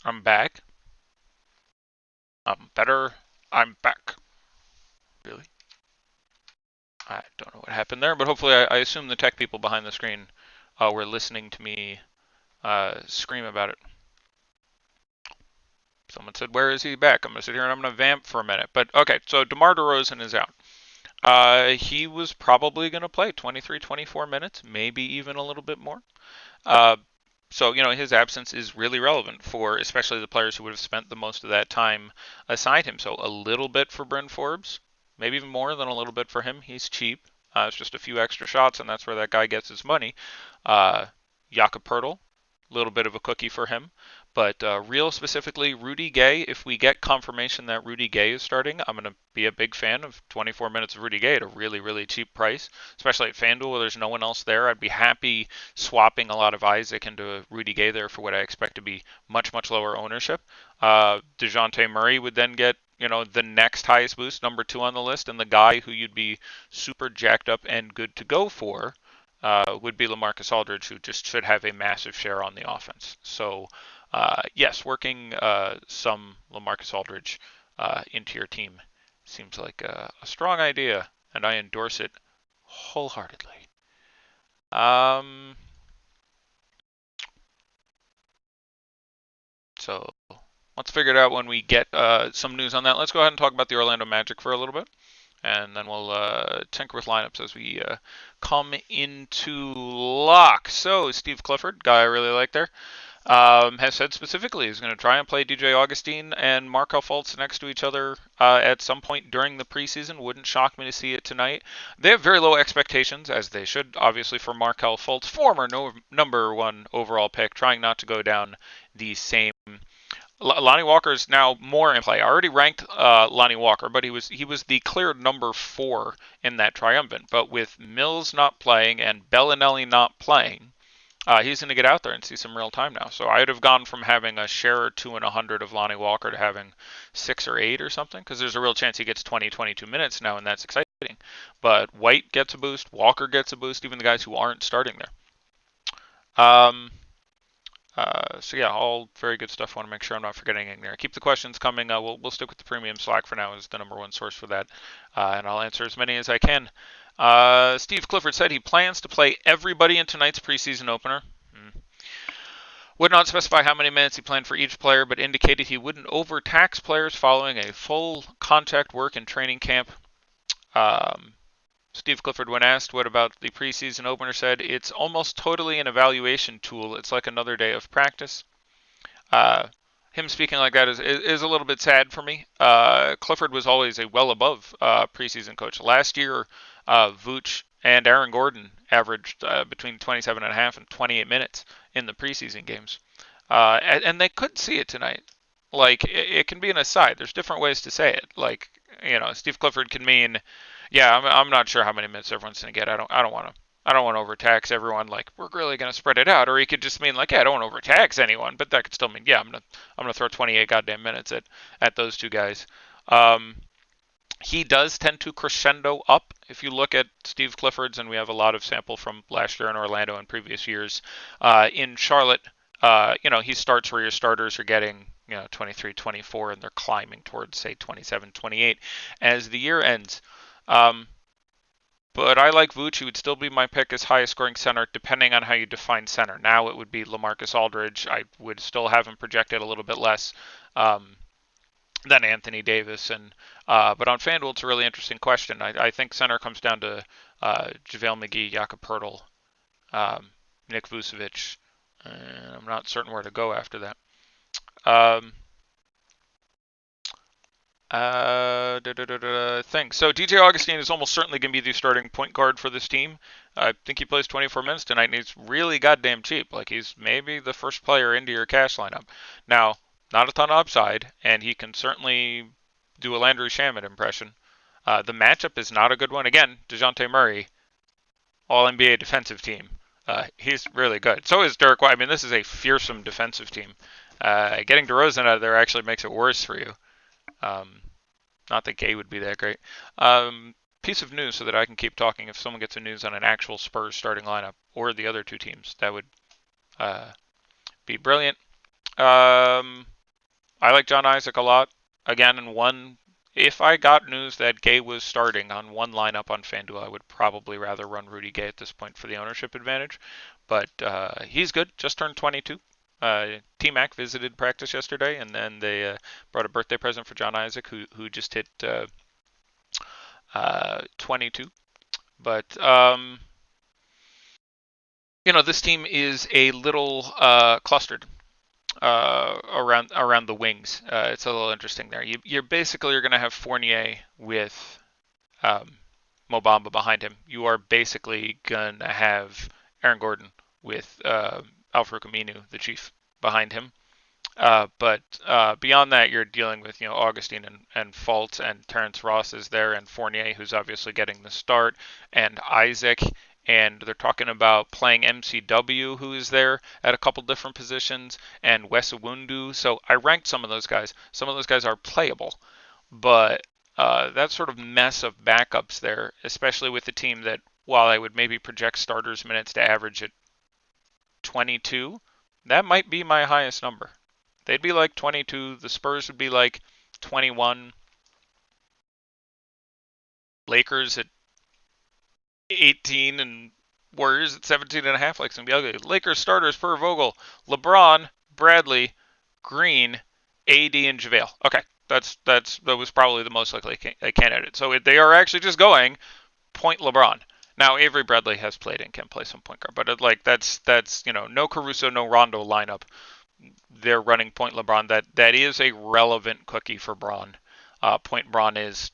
I'm back. I'm better. I'm back. Really? I don't know what happened there, but hopefully I assume the tech people behind the screen were listening to me scream about it. Someone said, "Where is he back?" I'm going to sit here and I'm going to vamp for a minute. But okay, so DeMar DeRozan is out. He was probably going to play 23, 24 minutes, maybe even a little bit more. Uh, so, his absence is really relevant for especially the players who would have spent the most of that time aside him. So, a little bit for Bryn Forbes, maybe even more than a little bit for him. He's cheap. It's just a few extra shots, and that's where that guy gets his money. Uh, Jakob Poeltl, a little bit of a cookie for him. But real specifically, Rudy Gay, if we get confirmation that Rudy Gay is starting, I'm going to be a big fan of 24 minutes of Rudy Gay at a really, really cheap price, especially at Fanduel where there's no one else there. I'd be happy swapping a lot of Isaac into Rudy Gay there for what I expect to be much, much lower ownership. DeJounte Murray would then get, the next highest boost, number 2 on the list, and the guy who you'd be super jacked up and good to go for would be LaMarcus Aldridge, who just should have a massive share on the offense. So, yes, working some LaMarcus Aldridge into your team seems like a strong idea, and I endorse it wholeheartedly. So let's figure it out when we get some news on that. Let's go ahead and talk about the Orlando Magic for a little bit, and then we'll tinker with lineups as we come into lock. So Steve Clifford, guy I really like there, has said specifically he's going to try and play DJ Augustine and Markelle Fultz next to each other at some point during the preseason. Wouldn't shock me to see it tonight. They have very low expectations, as they should, obviously, for Markelle Fultz, former number 1 overall pick, trying not to go down the same. Lonnie Walker is now more in play. I already ranked Lonnie Walker, but he was the clear number 4 in that triumvirate. But with Mills not playing and Bellinelli not playing, he's going to get out there and see some real time now. So I'd have gone from having a share or 2 in 100 of Lonnie Walker to having 6 or 8 or something, because there's a real chance he gets 20, 22 minutes now, and that's exciting. But White gets a boost, Walker gets a boost, even the guys who aren't starting there. So yeah, all very good stuff. I want to make sure I'm not forgetting anything there. Keep the questions coming. We'll stick with the premium Slack for now as the number 1 source for that, and I'll answer as many as I can. Steve Clifford said he plans to play everybody in tonight's preseason opener. Would not specify how many minutes he planned for each player, but indicated he wouldn't overtax players following a full contact work and training camp. Steve Clifford, when asked what about the preseason opener, said it's almost totally an evaluation tool. It's like another day of practice. Him speaking like that is a little bit sad for me. Clifford was always a well above preseason coach. Last year, Vooch and Aaron Gordon averaged between 27.5 and 28 minutes in the preseason games. And they could see it tonight. Like, it can be an aside. There's different ways to say it. Like, Steve Clifford can mean, yeah, I'm not sure how many minutes everyone's going to get. I don't want to I don't want to overtax everyone. Like we're really going to spread it out, or he could just mean like, yeah, I don't want to overtax anyone, but that could still mean, yeah, I'm gonna throw 28 goddamn minutes at those two guys. Um, he does tend to crescendo up. If you look at Steve Clifford's, and we have a lot of sample from last year in Orlando and previous years, in Charlotte, he starts where your starters are getting, 23, 24, and they're climbing towards, say, 27, 28 as the year ends. Um, but I like Vooch. He would still be my pick as highest scoring center, depending on how you define center. Now it would be LaMarcus Aldridge. I would still have him projected a little bit less. Than Anthony Davis. And but on FanDuel, it's a really interesting question. I think center comes down to JaVale McGee, Jakob Poeltl, um, Nick Vucevic, and I'm not certain where to go after that. Um, Thing. So DJ Augustine is almost certainly going to be the starting point guard for this team. I think he plays 24 minutes tonight, and he's really goddamn cheap. Like he's maybe the first player into your cash lineup. Now, not a ton of upside, and he can certainly do a Landry Shamet impression. The matchup is not a good one. Again, DeJounte Murray, All NBA defensive team. He's really good. So is Derek White. I mean, this is a fearsome defensive team. Getting DeRozan out of there actually makes it worse for you. Um, Not that Gay would be that great. Piece of news so that I can keep talking. If someone gets a news on an actual Spurs starting lineup or the other two teams, that would be brilliant. I like John Isaac a lot. Again, in one, if I got news that Gay was starting on one lineup on FanDuel, I would probably rather run Rudy Gay at this point for the ownership advantage. But he's good. Just turned 22. T-Mac visited practice yesterday, and then they brought a birthday present for John Isaac, who just hit 22. But this team is a little clustered around the wings. It's a little interesting there. You're basically going to have Fournier with Mo Bamba behind him. You are basically going to have Aaron Gordon with Al-Farouq Aminu, the chief, behind him. But beyond that, you're dealing with Augustine and Fultz, and Terrence Ross is there, and Fournier, who's obviously getting the start, and Isaac, and they're talking about playing MCW, who is there at a couple different positions, and Wes Iwundu. So I ranked some of those guys. Some of those guys are playable, but that sort of mess of backups there, especially with the team that, while I would maybe project starters minutes to average at 22, that might be my highest number. They'd be like 22. The Spurs would be like 21. Lakers at 18 and Warriors at 17 and a half. Like it's gonna be ugly. Lakers starters per Vogel: LeBron, Bradley, Green, AD, and JaVale. Okay, that was probably the most likely candidate. So they are actually just going point LeBron. Now Avery Bradley has played and can play some point guard, but that's no Caruso, no Rondo lineup. They're running point LeBron. That is a relevant cookie for Braun. Point Braun is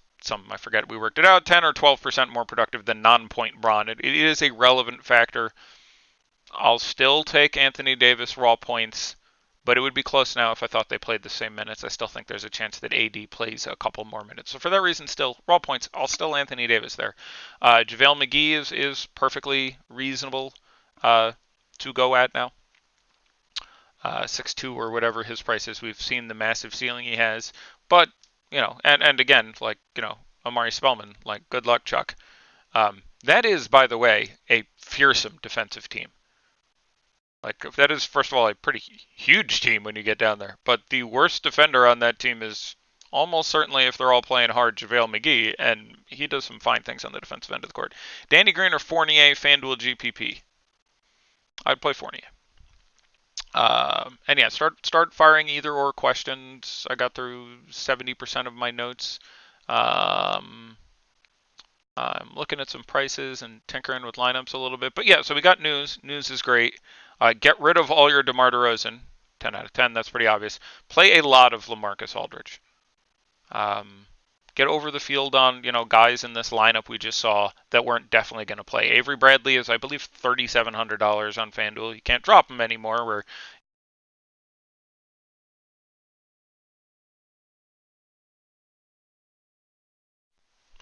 I forget, we worked it out, 10 or 12% more productive than non-point Braun. It is a relevant factor. I'll still take Anthony Davis raw points, but it would be close now if I thought they played the same minutes. I still think there's a chance that AD plays a couple more minutes. So for that reason, still raw points. I'll still Anthony Davis there. JaVale McGee is perfectly reasonable to go at now. 6'2" or whatever his price is. We've seen the massive ceiling he has, but and again, like Amari Spellman, like good luck, Chuck. That is, by the way, a fearsome defensive team. Like that is, first of all, a pretty huge team when you get down there. But the worst defender on that team is almost certainly, if they're all playing hard, JaVale McGee, and he does some fine things on the defensive end of the court. Danny Green or Fournier, FanDuel GPP. I'd play Fournier. And yeah, start firing either or questions. I got through 70% of my notes. I'm looking at some prices and tinkering with lineups a little bit. But yeah, so we got news. News is great. Get rid of all your DeMar DeRozan. 10 out of 10. That's pretty obvious. Play a lot of LaMarcus Aldridge. Get over the field on guys in this lineup we just saw that weren't definitely going to play. Avery Bradley is, I believe, $3,700 on FanDuel. You can't drop him anymore. Where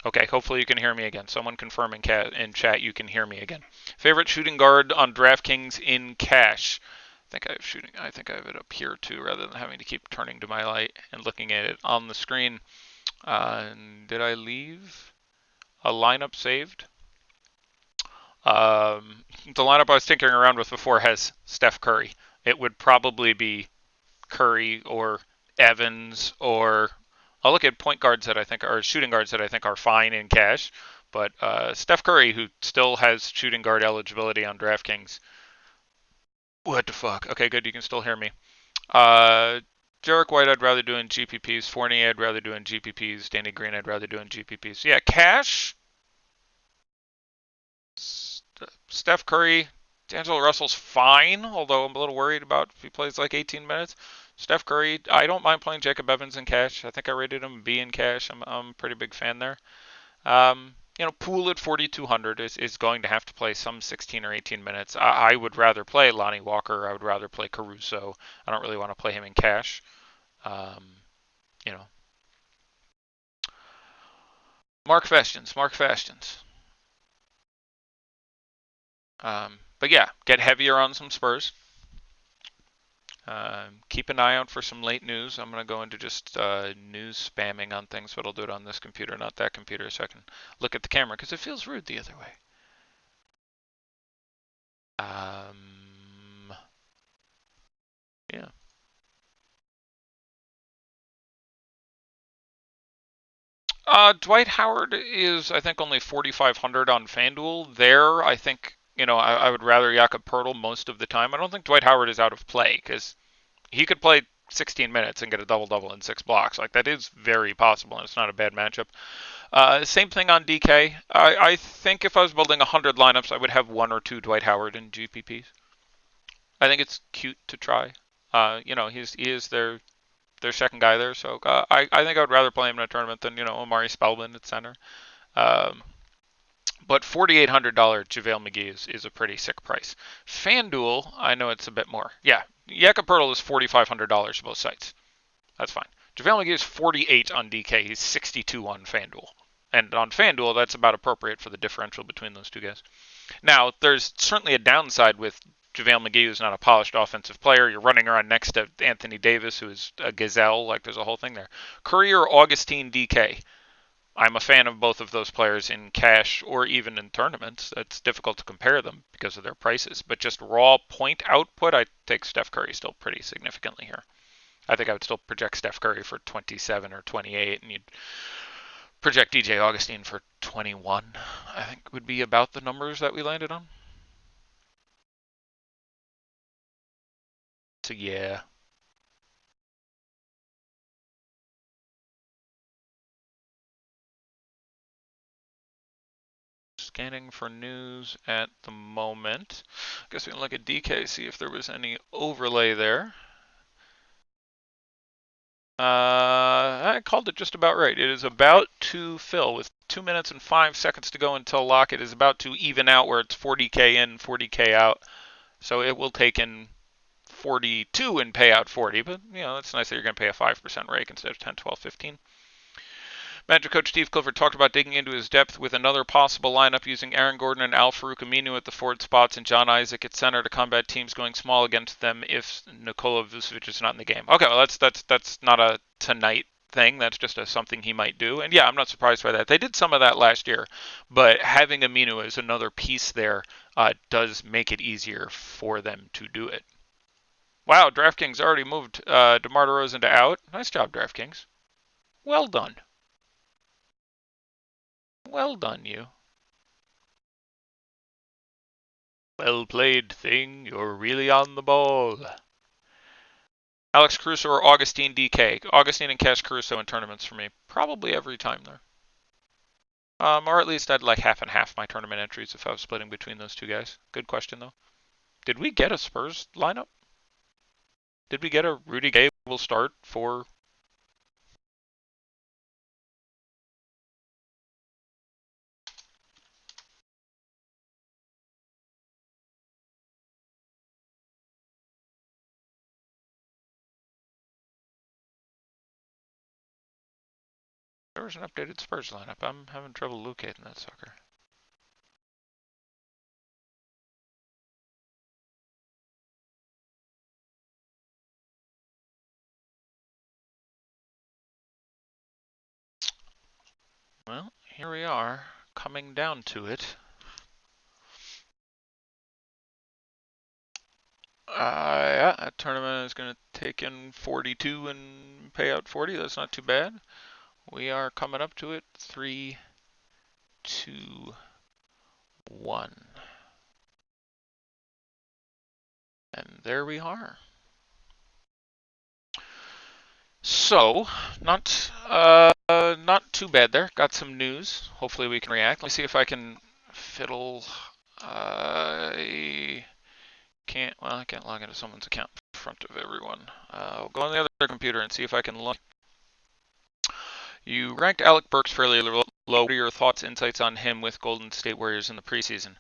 Okay, hopefully you can hear me again. Someone confirm in chat you can hear me again. Favorite shooting guard on DraftKings in cash. I think I have it up here too, rather than having to keep turning to my light and looking at it on the screen. Did I leave a lineup saved? The lineup I was tinkering around with before has Steph Curry. It would probably be Curry or Evans, or I'll look at point guards that I think are shooting guards that I think are fine in cash. But Steph Curry, who still has shooting guard eligibility on DraftKings. What the fuck? Okay, good. You can still hear me. Uh, Jarek White, I'd rather do in GPPs. Fournier, I'd rather do in GPPs. Danny Green, I'd rather do in GPPs. Yeah, cash. Steph Curry, D'Angelo Russell's fine, although I'm a little worried about if he plays like 18 minutes. Steph Curry, I don't mind playing Jacob Evans in cash. I think I rated him B in cash. I'm a pretty big fan there. Poole at 4,200 is going to have to play some 16 or 18 minutes. I would rather play Lonnie Walker. I would rather play Caruso. I don't really want to play him in cash. Um, you know, Mark Fastions. But yeah, get heavier on some Spurs. Keep an eye out for some late news. I'm going to go into just news spamming on things, but I'll do it on this computer, not that computer, so I can look at the camera because it feels rude the other way. Yeah. Dwight Howard is, I think, only 4,500 on Fanduel. There, I think, I would rather Jakob Pertl most of the time. I don't think Dwight Howard is out of play because he could play 16 minutes and get a double-double in 6 blocks. Like, that is very possible, and it's not a bad matchup. Same thing on DK. I think if I was building 100 lineups, I would have one or two Dwight Howard in GPPs. I think it's cute to try. He is their second guy there, so I think I would rather play him in a tournament than Omari Spellman at center. Um, but $4,800 JaVale McGee is a pretty sick price. FanDuel, I know it's a bit more. Yeah, Jakob Pertl is $4,500 both sites. That's fine. JaVale McGee is 48 on DK. He's 62 on FanDuel. And on FanDuel, that's about appropriate for the differential between those two guys. Now, there's certainly a downside with JaVale McGee, who's not a polished offensive player. You're running around next to Anthony Davis, who is a gazelle. Like, there's a whole thing there. Curry or Augustine DK. I'm a fan of both of those players in cash or even in tournaments. It's difficult to compare them because of their prices. But just raw point output, I take Steph Curry still pretty significantly here. I think I would still project Steph Curry for 27 or 28, and you'd project DJ Augustine for 21. I think would be about the numbers that we landed on. So yeah. Scanning for news at the moment. I guess we can look at DK, see if there was any overlay there. I called it just about right. It is about to fill with 2 minutes and 5 seconds to go until lock. It is about to even out where it's 40K in, 40K out. So it will take in 42 and pay out 40, but it's nice that you're going to pay a 5% rake instead of 10, 12, 15. Magic coach Steve Clifford talked about digging into his depth with another possible lineup using Aaron Gordon and Al-Farouq Aminu at the forward spots and John Isaac at center to combat teams going small against them if Nikola Vucevic is not in the game. Okay, well that's not a tonight thing. That's just something he might do. And yeah, I'm not surprised by that. They did some of that last year, but having Aminu as another piece there does make it easier for them to do it. Wow, DraftKings already moved DeMar DeRozan to out. Nice job, DraftKings. Well done. Well done, you. Well played, thing. You're really on the ball. Alex Caruso or Augustine DK? Augustine and Cash Caruso in tournaments for me. Probably every time there. Or at least I'd like half and half my tournament entries if I was splitting between those two guys. Good question, though. Did we get a Spurs lineup? Did we get a Rudy Gay will start for There was an updated Spurs lineup. I'm having trouble locating that sucker. Well, here we are, coming down to it. Yeah, that tournament is going to take in 42 and pay out 40. That's not too bad. We are coming up to it. 3, 2, 1. And there we are. So, not too bad there. Got some news. Hopefully we can react. Let me see if I can fiddle. I can't log into someone's account in front of everyone. I'll go on the other computer and see if I can log. You ranked Alec Burks fairly low. What are your thoughts, insights on him with Golden State Warriors in the preseason?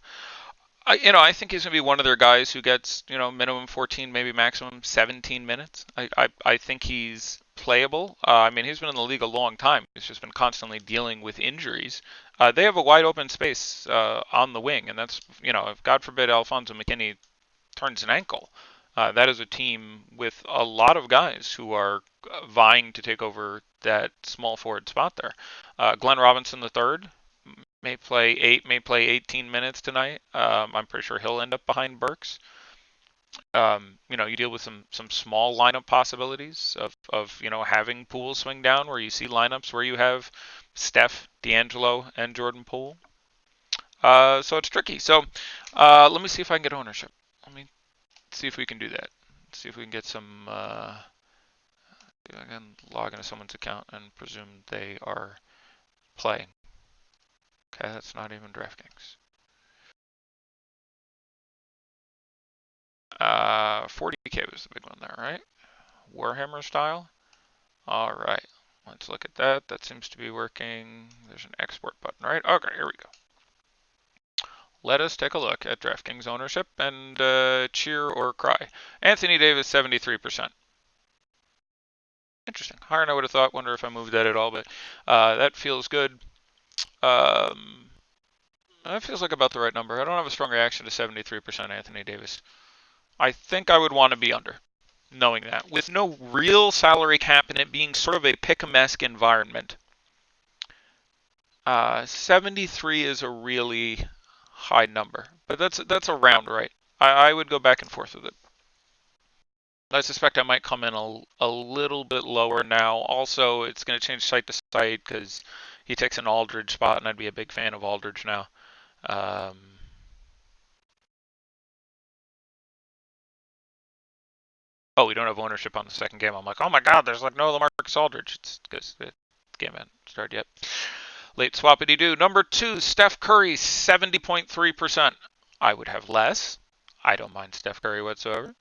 I think he's going to be one of their guys who gets, minimum 14, maybe maximum 17 minutes. I think he's playable. I mean, he's been in the league a long time. He's just been constantly dealing with injuries. They have a wide open space on the wing, and that's, if God forbid Alfonso McKinney turns an ankle, that is a team with a lot of guys who are vying to take over that small forward spot there. Glenn Robinson III may play 18 minutes tonight. I'm pretty sure he'll end up behind Burks. You deal with some small lineup possibilities of having Poole swing down where you see lineups where you have Steph, D'Angelo, and Jordan Poole. So it's tricky. So let me see if I can get ownership. Let me see if we can do that. See if we can get some. I can log into someone's account and presume they are playing. Okay, that's not even Draftkings. 40K was the big one there, right? Warhammer style. All right, let's look at that. That seems to be working. There's an export button, right? Okay, here we go. Let us take a look at Draftkings ownership and cheer or cry. Anthony Davis, 73%. Interesting. Higher than I would have thought. Wonder if I moved that at all, but that feels good. That feels like about the right number. I don't have a strong reaction to 73% Anthony Davis. I think I would want to be under, knowing that. With no real salary cap and it being sort of a pick-a-esque environment, 73 is a really high number. But that's around right. I would go back and forth with it. I suspect I might come in a little bit lower now. Also, it's going to change site to site because he takes an Aldridge spot, and I'd be a big fan of Aldridge now. Oh, we don't have ownership on the second game. I'm like, oh my god, there's like no LaMarcus Aldridge. It's because the game hasn't started yet. Late swappity doo. Number 2, Steph Curry, 70.3%. I would have less. I don't mind Steph Curry whatsoever.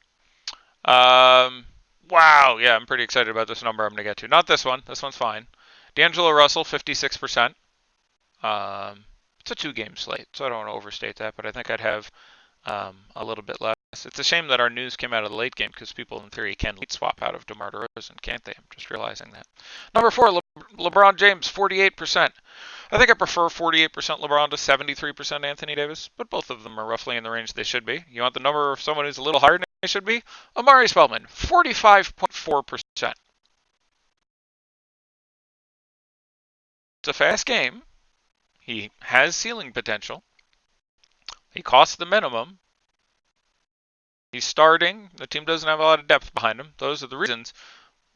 Wow, yeah, I'm pretty excited about this number I'm going to get to. Not this one. This one's fine. D'Angelo Russell, 56%. It's a 2-game slate, so I don't want to overstate that, but I think I'd have a little bit less. It's a shame that our news came out of the late game because people in theory can late swap out of DeMar DeRozan, can't they? I'm just realizing that. Number 4, LeBron James, 48%. I think I prefer 48% LeBron to 73% Anthony Davis, but both of them are roughly in the range they should be. You want the number of someone who's a little higher than they should be? Amari Spellman, 45.4%. It's a fast game. He has ceiling potential. He costs the minimum. He's starting. The team doesn't have a lot of depth behind him. Those are the reasons.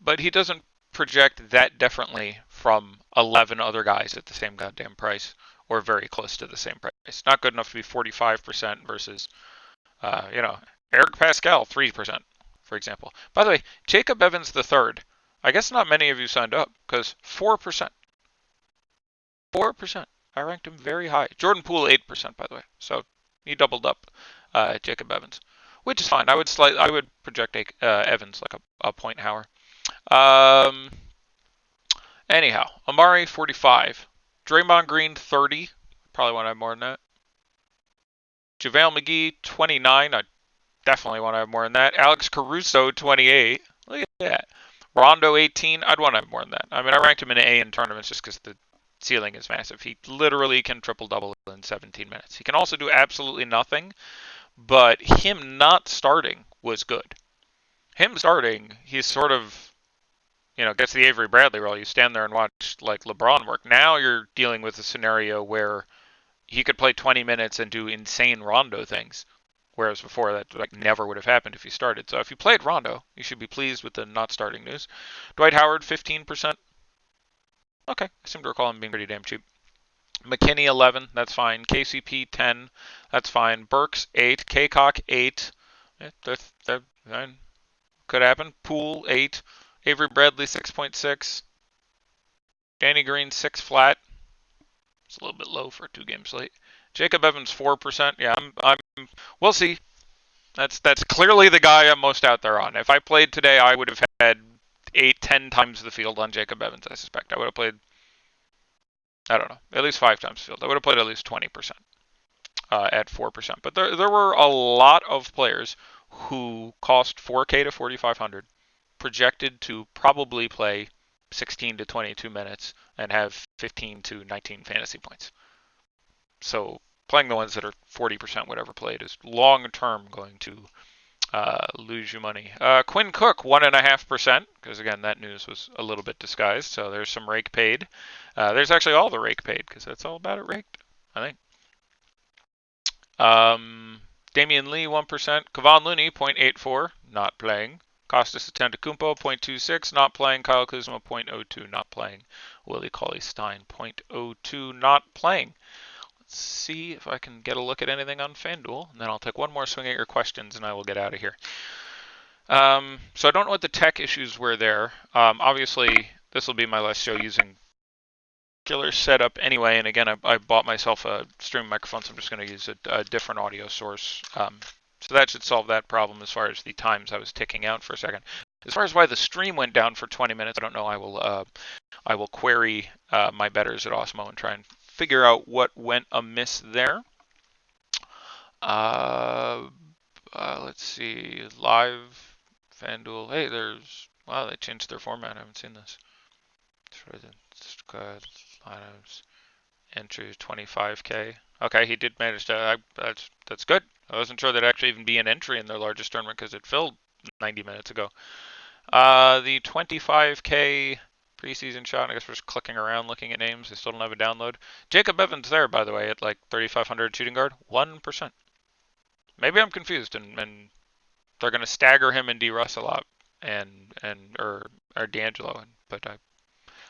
But he doesn't project that differently from 11 other guys at the same goddamn price or very close to the same price. Not good enough to be 45% versus, Eric Pascal, 3%, for example. By the way, Jacob Evans III. I guess not many of you signed up because 4%. 4%. I ranked him very high. Jordan Poole, 8%, by the way. So he doubled up Jacob Evans, which is fine. I would project Evans like a point hower. Anyhow, Amari 45, Draymond Green 30. Probably want to have more than that. JaVale McGee 29. I definitely want to have more than that. Alex Caruso 28. Look at that. Rondo 18. I'd want to have more than that. I mean, I ranked him in A in tournaments just because the ceiling is massive. He literally can triple double in 17 minutes. He can also do absolutely nothing, but him not starting was good. Him starting, he's sort of, gets the Avery Bradley role. You stand there and watch like LeBron work. Now you're dealing with a scenario where he could play 20 minutes and do insane Rondo things. Whereas before that like never would have happened if he started. So if you played Rondo, you should be pleased with the not starting news. Dwight Howard 15%. Okay, I seem to recall him being pretty damn cheap. McKinney 11, that's fine. KCP 10, that's fine. Burks 8, Kcock 8. That could happen. Poole 8, Avery Bradley 6.6, Danny Green 6 flat. It's a little bit low for a 2-game slate. Jacob Evans 4%. Yeah, we'll see. That's clearly the guy I'm most out there on. If I played today, I would have had 8, 10 times the field on Jacob Evans. I suspect I would have played, I don't know, at least 5 times the field. I would have played at least 20% at 4%. But there were a lot of players who cost 4K to 4,500, projected to probably play 16 to 22 minutes and have 15 to 19 fantasy points. So playing the ones that are 40% whatever played is long term going to lose you money. Quinn Cook 1.5%, because again that news was a little bit disguised. So there's some rake paid. There's actually all the rake paid because that's all about it raked, I think. Damian Lee 1%, Kevon Looney 0.84, not playing. Costas Antetokounmpo 0.26, not playing. Kyle Kuzma 0.02, not playing. Willie Cauley-Stein 0.02, not playing. Let's see if I can get a look at anything on Fanduel, and then I'll take one more swing at your questions, and I will get out of here. So I don't know what the tech issues were there. Obviously, this will be my last show using killer setup anyway, and again, I bought myself a stream microphone, so I'm just going to use a different audio source. So that should solve that problem as far as the times I was ticking out for a second. As far as why the stream went down for 20 minutes, I don't know. I will query my bettors at Osmo and try and figure out what went amiss there. Let's see. Live FanDuel. Hey, wow, they changed their format. I haven't seen this. Lineups. Entry 25K. Okay, he did manage to. That's good. I wasn't sure there'd actually even be an entry in their largest tournament because it filled 90 minutes ago. The 25K preseason shot. I guess we're just clicking around looking at names. They still don't have a download. Jacob Evans there, by the way, at like 3,500 shooting guard, 1%. Maybe I'm confused, and they're going to stagger him and D Russ a lot, or D'Angelo, but I'm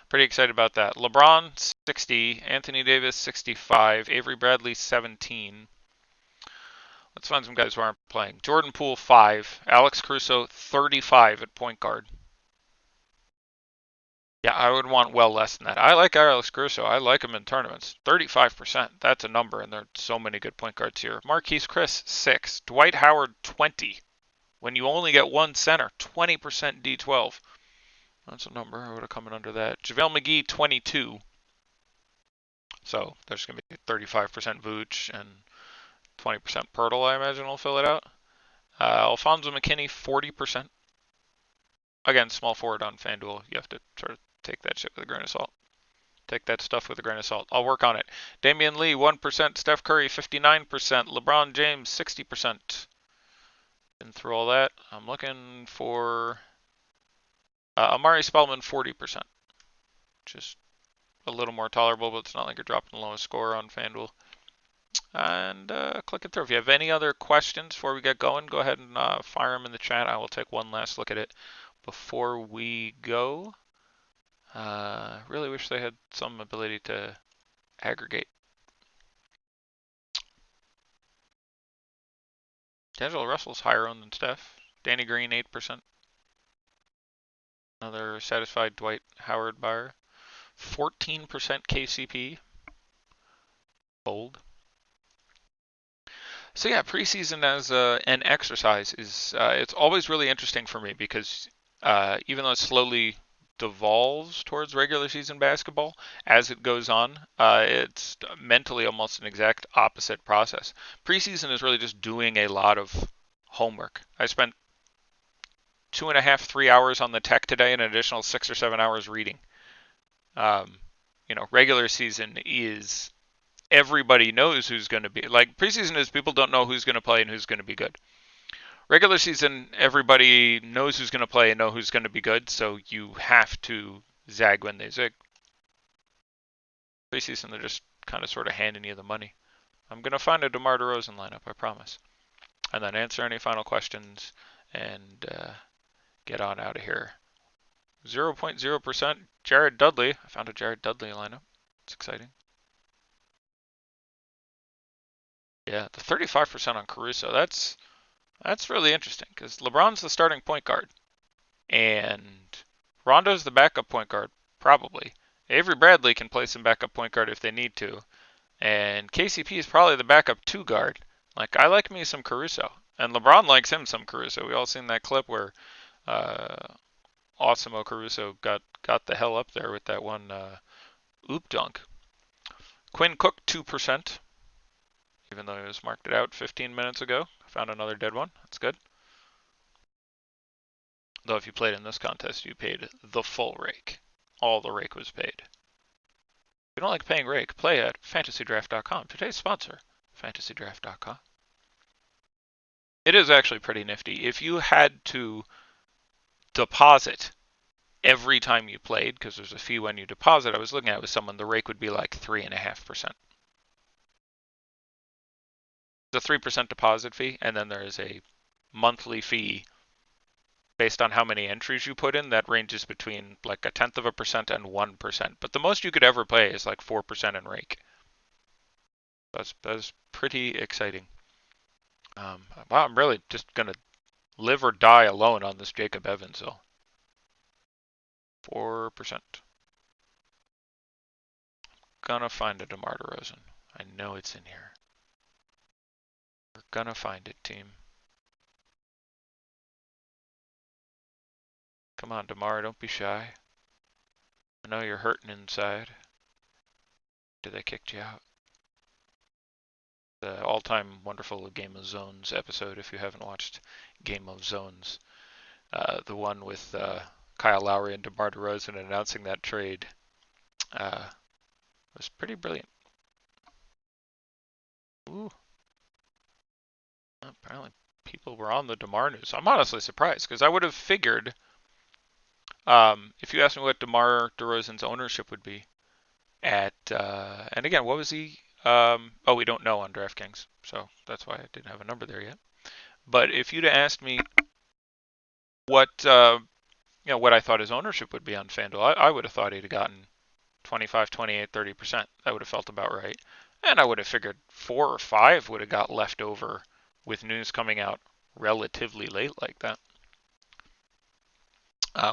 pretty excited about that. LeBron 60, Anthony Davis 65, Avery Bradley 17. Let's find some guys who aren't playing. Jordan Poole 5, Alex Caruso 35 at point guard. Yeah, I would want well less than that. I like Alex Caruso. I like him in tournaments. 35%. That's a number, and there are so many good point guards here. Marquise Chris 6, Dwight Howard 20. When you only get one center, 20% D12. That's a number. I would have come in under that. JaVale McGee 22. So there's going to be 35% Vooch and 20% Pirtle, I imagine, will fill it out. Alfonso McKinney, 40%. Again, small forward on FanDuel. You have to sort of take that shit with a grain of salt. Take that stuff with a grain of salt. I'll work on it. Damian Lee, 1%. Steph Curry, 59%. LeBron James, 60%. Been through all that. I'm looking for Amari Spellman, 40%. Just a little more tolerable, but it's not like you're dropping the lowest score on FanDuel. And click it through. If you have any other questions before we get going, go ahead and fire them in the chat. I will take one last look at it before we go. Really wish they had some ability to aggregate. D'Angelo Russell's higher owned than Steph. Danny Green, 8%. Another satisfied Dwight Howard buyer. 14% KCP. Bold. So yeah, preseason as an exercise is it's always really interesting for me because even though it slowly devolves towards regular season basketball as it goes on, it's mentally almost an exact opposite process. Preseason is really just doing a lot of homework. I spent 2.5, 3 hours on the tech today and an additional 6 or 7 hours reading. Regular season is everybody knows who's going to be. Like, preseason is people don't know who's going to play and who's going to be good. Regular season, everybody knows who's going to play and know who's going to be good, so you have to zag when they zig. Preseason, they're just kind of sort of handing you the money. I'm going to find a DeMar DeRozan lineup, I promise. And then answer any final questions and get on out of here. 0.0% Jared Dudley. I found a Jared Dudley lineup. It's exciting. Yeah, the 35% on Caruso. That's really interesting because LeBron's the starting point guard and Rondo's the backup point guard, probably. Avery Bradley can play some backup point guard if they need to. And KCP is probably the backup two guard. Like, I like me some Caruso. And LeBron likes him some Caruso. We all seen that clip where Awesemo Caruso got the hell up there with that one oop dunk. Quinn Cook, 2%. Even though he was marked it out 15 minutes ago. I found another dead one. That's good. Though if you played in this contest, you paid the full rake. All the rake was paid. If you don't like paying rake, play at Fantasydraft.com. Today's sponsor, Fantasydraft.com. It is actually pretty nifty. If you had to deposit every time you played, because there's a fee when you deposit, I was looking at it with someone, the rake would be like 3.5%. The 3% deposit fee, and then there is a monthly fee based on how many entries you put in that ranges between like 0.1% and 1%. But the most you could ever pay is like 4% in rake. That's pretty exciting. Wow, I'm really just gonna live or die alone on this Jacob Evans hill. 4%. Gonna find a DeMar DeRozan. I know it's in here. We're gonna find it, team. Come on, DeMar, don't be shy. I know you're hurting inside. Did they kick you out? The all-time wonderful Game of Zones episode, if you haven't watched Game of Zones. The one with Kyle Lowry and DeMar DeRozan announcing that trade was pretty brilliant. Ooh. Apparently people were on the DeMar news. I'm honestly surprised because I would have figured if you asked me what DeMar DeRozan's ownership would be at, and again, what was he? Oh, we don't know on Draftkings, so that's why I didn't have a number there yet. But if you'd asked me what what I thought his ownership would be on Fanduel, I would have thought he'd have gotten 25, 28, 30%. That would have felt about right. And I would have figured 4 or 5 would have got left over with news coming out relatively late like that.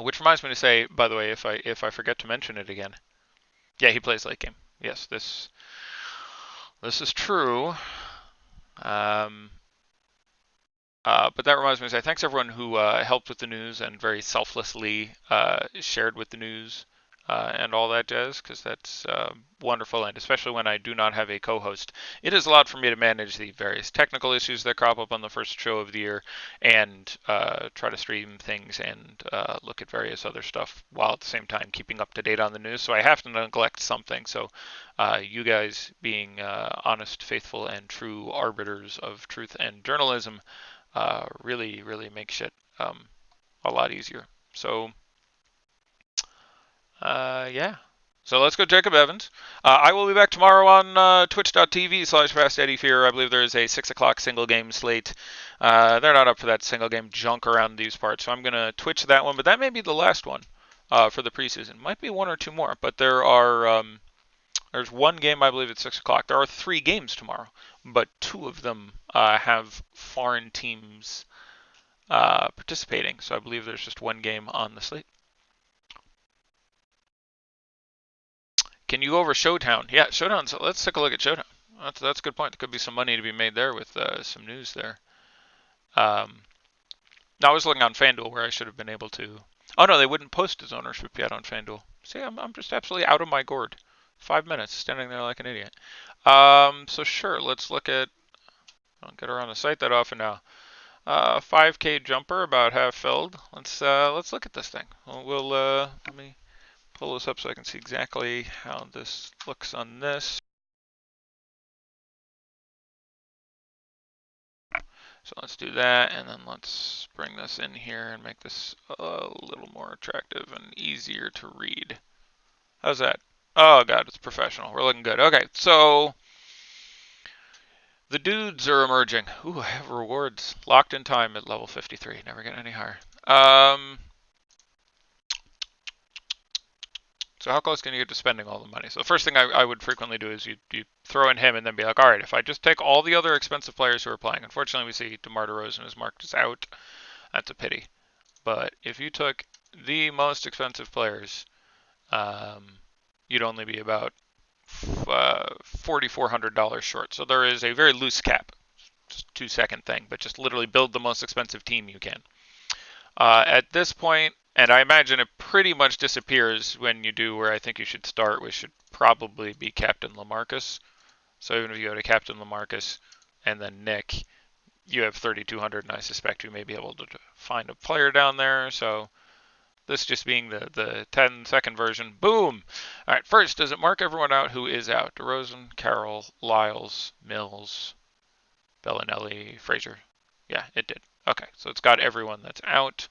Which reminds me to say, by the way, if I forget to mention it again, yeah, he plays late game. Yes, this is true. But that reminds me to say thanks everyone who helped with the news and very selflessly shared with the news and all that jazz, because that's wonderful, and especially when I do not have a co-host. It is a lot for me to manage the various technical issues that crop up on the first show of the year and try to stream things and look at various other stuff while at the same time keeping up to date on the news. So I have to neglect something. So you guys being honest, faithful, and true arbiters of truth and journalism really, really makes it a lot easier. So yeah. So let's go Jacob Evans. I will be back tomorrow on twitch.tv/FastEddieFear. I believe there is a 6 o'clock single game slate. They're not up for that single game junk around these parts, so I'm going to Twitch that one. But that may be the last one for the preseason. Might be 1 or 2 more, but there's one game I believe at 6 o'clock. There are 3 games tomorrow, but 2 of them have foreign teams participating. So I believe there's just 1 game on the slate. Can you go over Showdown? Yeah, Showdown. So let's take a look at Showdown. That's a good point. There could be some money to be made there with some news there. Now I was looking on Fanduel where I should have been able to. Oh no, they wouldn't post his ownership yet on Fanduel. See, I'm just absolutely out of my gourd. 5 minutes standing there like an idiot. So sure, let's look at. I don't get around the site that often now. 5K jumper, about half filled. Let's look at this thing. Let me pull this up so I can see exactly how this looks on this. So let's do that, and then let's bring this in here and make this a little more attractive and easier to read. How's that? Oh god, it's professional. We're looking good. Okay, so the dudes are emerging. Ooh, I have rewards. Locked in time at level 53. Never get any higher. So how close can you get to spending all the money? So the first thing I would frequently do is you throw in him and then be like, all right, if I just take all the other expensive players who are playing, unfortunately we see DeMar DeRozan is marked as out. That's a pity. But if you took the most expensive players, you'd only be about $4,400 short. So there is a very loose cap. Just 2 second thing, but just literally build the most expensive team you can. At this point, and I imagine it pretty much disappears when you do where I think you should start, which should probably be Captain LaMarcus. So even if you go to Captain LaMarcus and then Nick, you have 3,200, and I suspect you may be able to find a player down there. So this just being the 10-second version. Boom! All right, first, does it mark everyone out who is out? DeRozan, Carroll, Lyles, Mills, Bellinelli, Frazier. Yeah, it did. Okay, so it's got everyone that's out.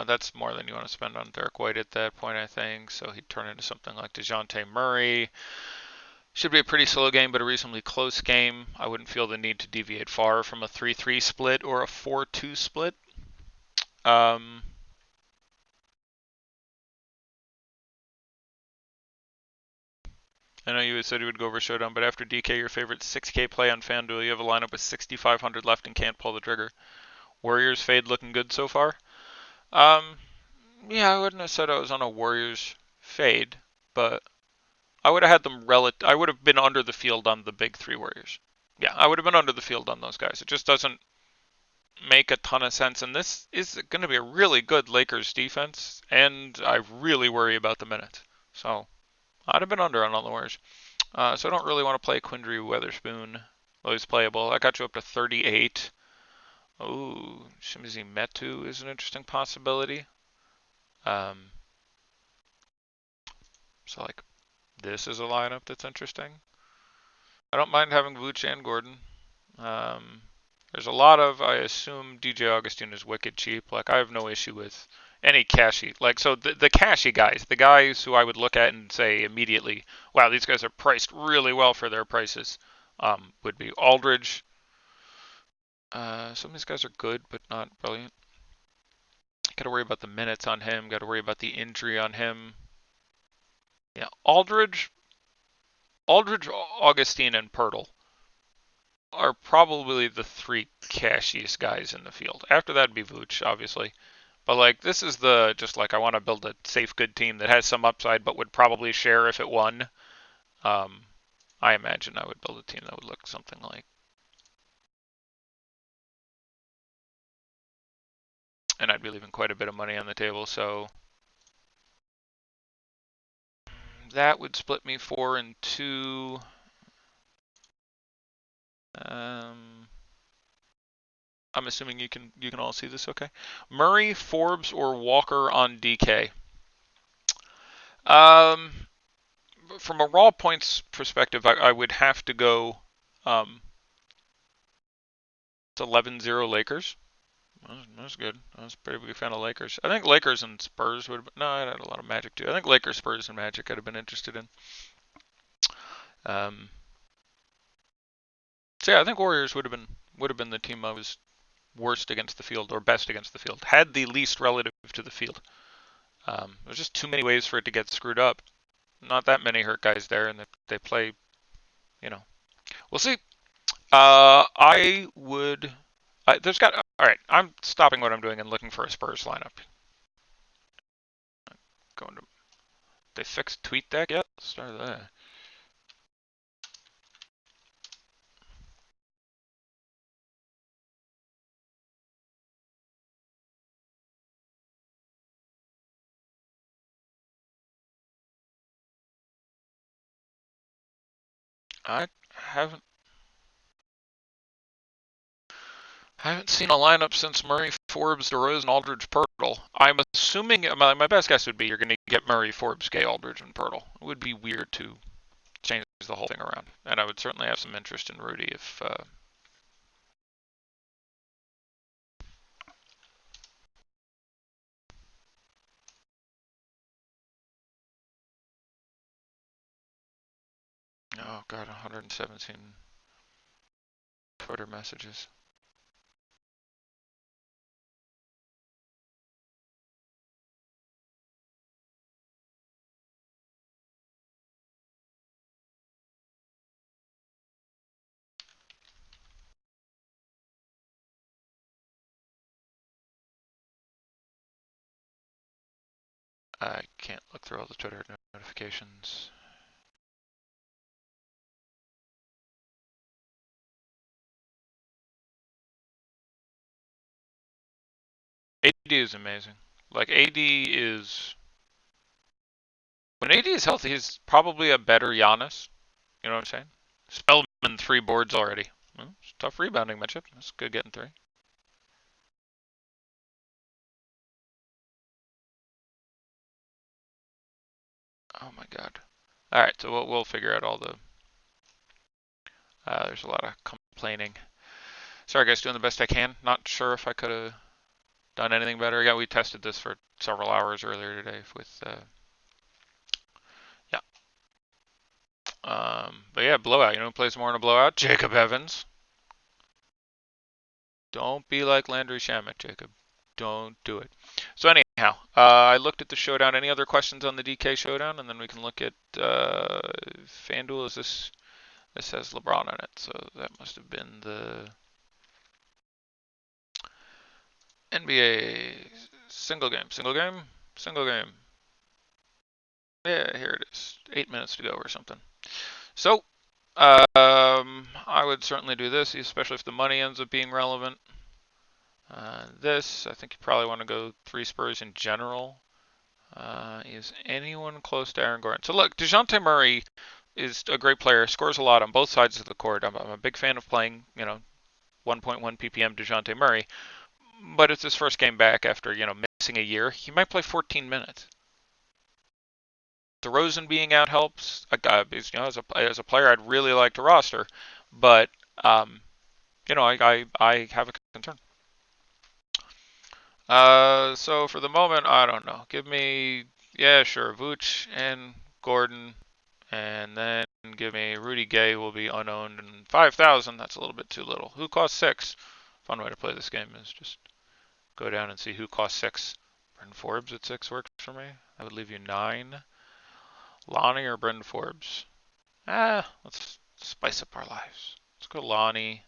That's more than you want to spend on Derek White at that point, I think. So he'd turn into something like DeJounte Murray. Should be a pretty slow game, but a reasonably close game. I wouldn't feel the need to deviate far from a 3-3 split or a 4-2 split. Um, I know you said you would go over Showdown, but after DK, your favorite 6K play on Fanduel, you have a lineup with 6,500 left and can't pull the trigger. Warriors fade looking good so far. Um, yeah, I wouldn't have said I was on a Warriors fade, but I would have had them I would have been under the field on the big three Warriors. Yeah, I would have been under the field on those guys. It just doesn't make a ton of sense, and this is going to be a really good Lakers defense, and I really worry about the minutes. So I'd have been under on all the Warriors. So I don't really want to play Quindry Weatherspoon, though he's playable. I got you up to 38. Oh, Shimizi Metu is an interesting possibility. Um, so like this is a lineup that's interesting. I don't mind having Vooch and Gordon. Um, there's a lot of, I assume DJ Augustine is wicked cheap. Like I have no issue with any cashy. Like so the cashy guys, the guys who I would look at and say immediately, wow, these guys are priced really well for their prices. Would be Aldridge. Some of these guys are good, but not brilliant. Got to worry about the minutes on him. Got to worry about the injury on him. Yeah, Aldridge, Augustine, and Pirtle are probably the three cashiest guys in the field. After that would be Vooch, obviously. But like this is the just like I want to build a safe, good team that has some upside, but would probably share if it won. Um, I imagine I would build a team that would look something like, and I'd be leaving quite a bit of money on the table. So that would split me 4-2. Um, I'm assuming you can all see this, okay? Murray, Forbes, or Walker on DK. Um, from a raw points perspective, I would have to go. It's 11-0 Lakers. That's good. I was a pretty big fan of Lakers. I think Lakers and Spurs would have been. No, I had a lot of Magic too. I think Lakers, Spurs, and Magic I'd have been interested in. Um, so yeah, I think Warriors would have been the team I was worst against the field or best against the field. Had the least relative to the field. There's just too many ways for it to get screwed up. Not that many hurt guys there, and they play. You know, we'll see. I would. There's got. All right, I'm stopping what I'm doing and looking for a Spurs lineup. Going to. They fixed TweetDeck yet? Start there. I haven't I haven't seen a lineup since Murray, Forbes, DeRozan, Aldridge, Pirtle. I'm assuming my best guess would be you're going to get Murray, Forbes, Gay, Aldridge, and Pirtle. It would be weird to change the whole thing around, and I would certainly have some interest in Rudy if. Oh God, 117 Twitter messages. I can't look through all the Twitter notifications. AD is amazing. Like AD is when AD is healthy, he's probably a better Giannis. You know what I'm saying? Spellman 3 boards already. Well, it's tough rebounding matchup. That's good getting 3. Oh my God. All right, so we'll figure out all the. There's a lot of complaining. Sorry guys, doing the best I can. Not sure if I could have done anything better. Yeah, we tested this for several hours earlier today with. Yeah. But yeah, blowout. You know who plays more in a blowout? Jacob Evans. Don't be like Landry Shamet, Jacob. Don't do it. So anyhow, I looked at the showdown. Any other questions on the DK showdown? And then we can look at Fanduel. Is this? This has LeBron on it, so that must have been the NBA single game. Single game. Single game. Yeah, here it is. 8 minutes to go or something. So, I would certainly do this, especially if the money ends up being relevant. This, I think you probably want to go 3 Spurs in general. Is anyone close to Aaron Gordon? So look, DeJounte Murray is a great player, scores a lot on both sides of the court. I'm a big fan of playing, 1.1 ppm DeJounte Murray, but it's his first game back after, missing a year. He might play 14 minutes. DeRozan being out helps. As a player, I'd really like to roster, but I have a concern. So for the moment, I don't know. Give me, yeah, sure, Vooch and Gordon, and then give me Rudy Gay will be unowned and 5,000. That's a little bit too little. Who costs 6? Fun way to play this game is just go down and see who costs 6. Brendan Forbes at 6 works for me. That would leave you 9. Lonnie or Brendan Forbes? Let's spice up our lives. Let's go Lonnie.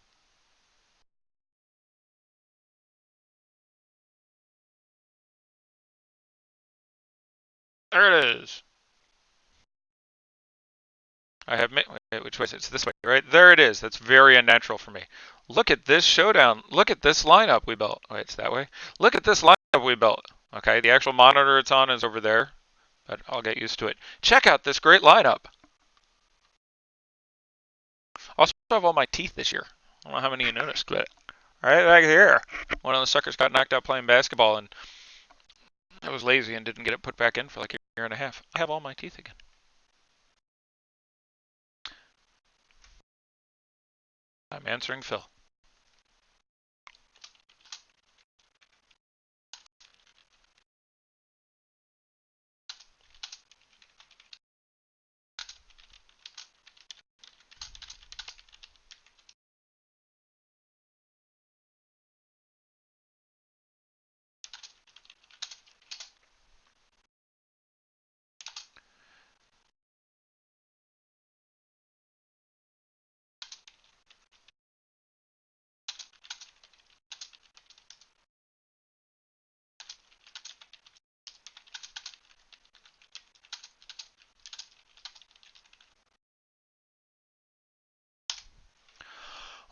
There it is. I have which way is it? It's this way, right? There it is. That's very unnatural for me. Look at this showdown. Look at this lineup we built. Wait, it's that way. Look at this lineup we built. Okay, the actual monitor it's on is over there, but I'll get used to it. Check out this great lineup. I also have all my teeth this year. I don't know how many you noticed, but right back here, one of the suckers got knocked out playing basketball, and I was lazy and didn't get it put back in for like a year and a half. I have all my teeth again. I'm answering Phil.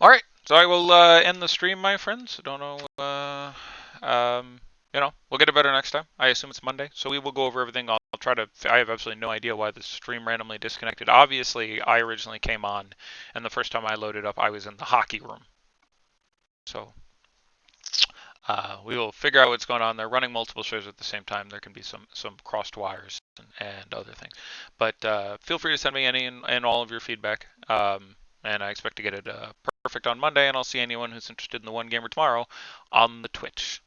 All right, so I will end the stream, my friends. Don't know. We'll get it better next time. I assume it's Monday, so we will go over everything. I'll try to. I have absolutely no idea why the stream randomly disconnected. Obviously, I originally came on, and the first time I loaded up, I was in the hockey room. So We will figure out what's going on. They're running multiple shows at the same time. There can be some crossed wires and other things. But feel free to send me any and all of your feedback. And I expect to get it perfect on Monday. And I'll see anyone who's interested in the one gamer tomorrow on the Twitch.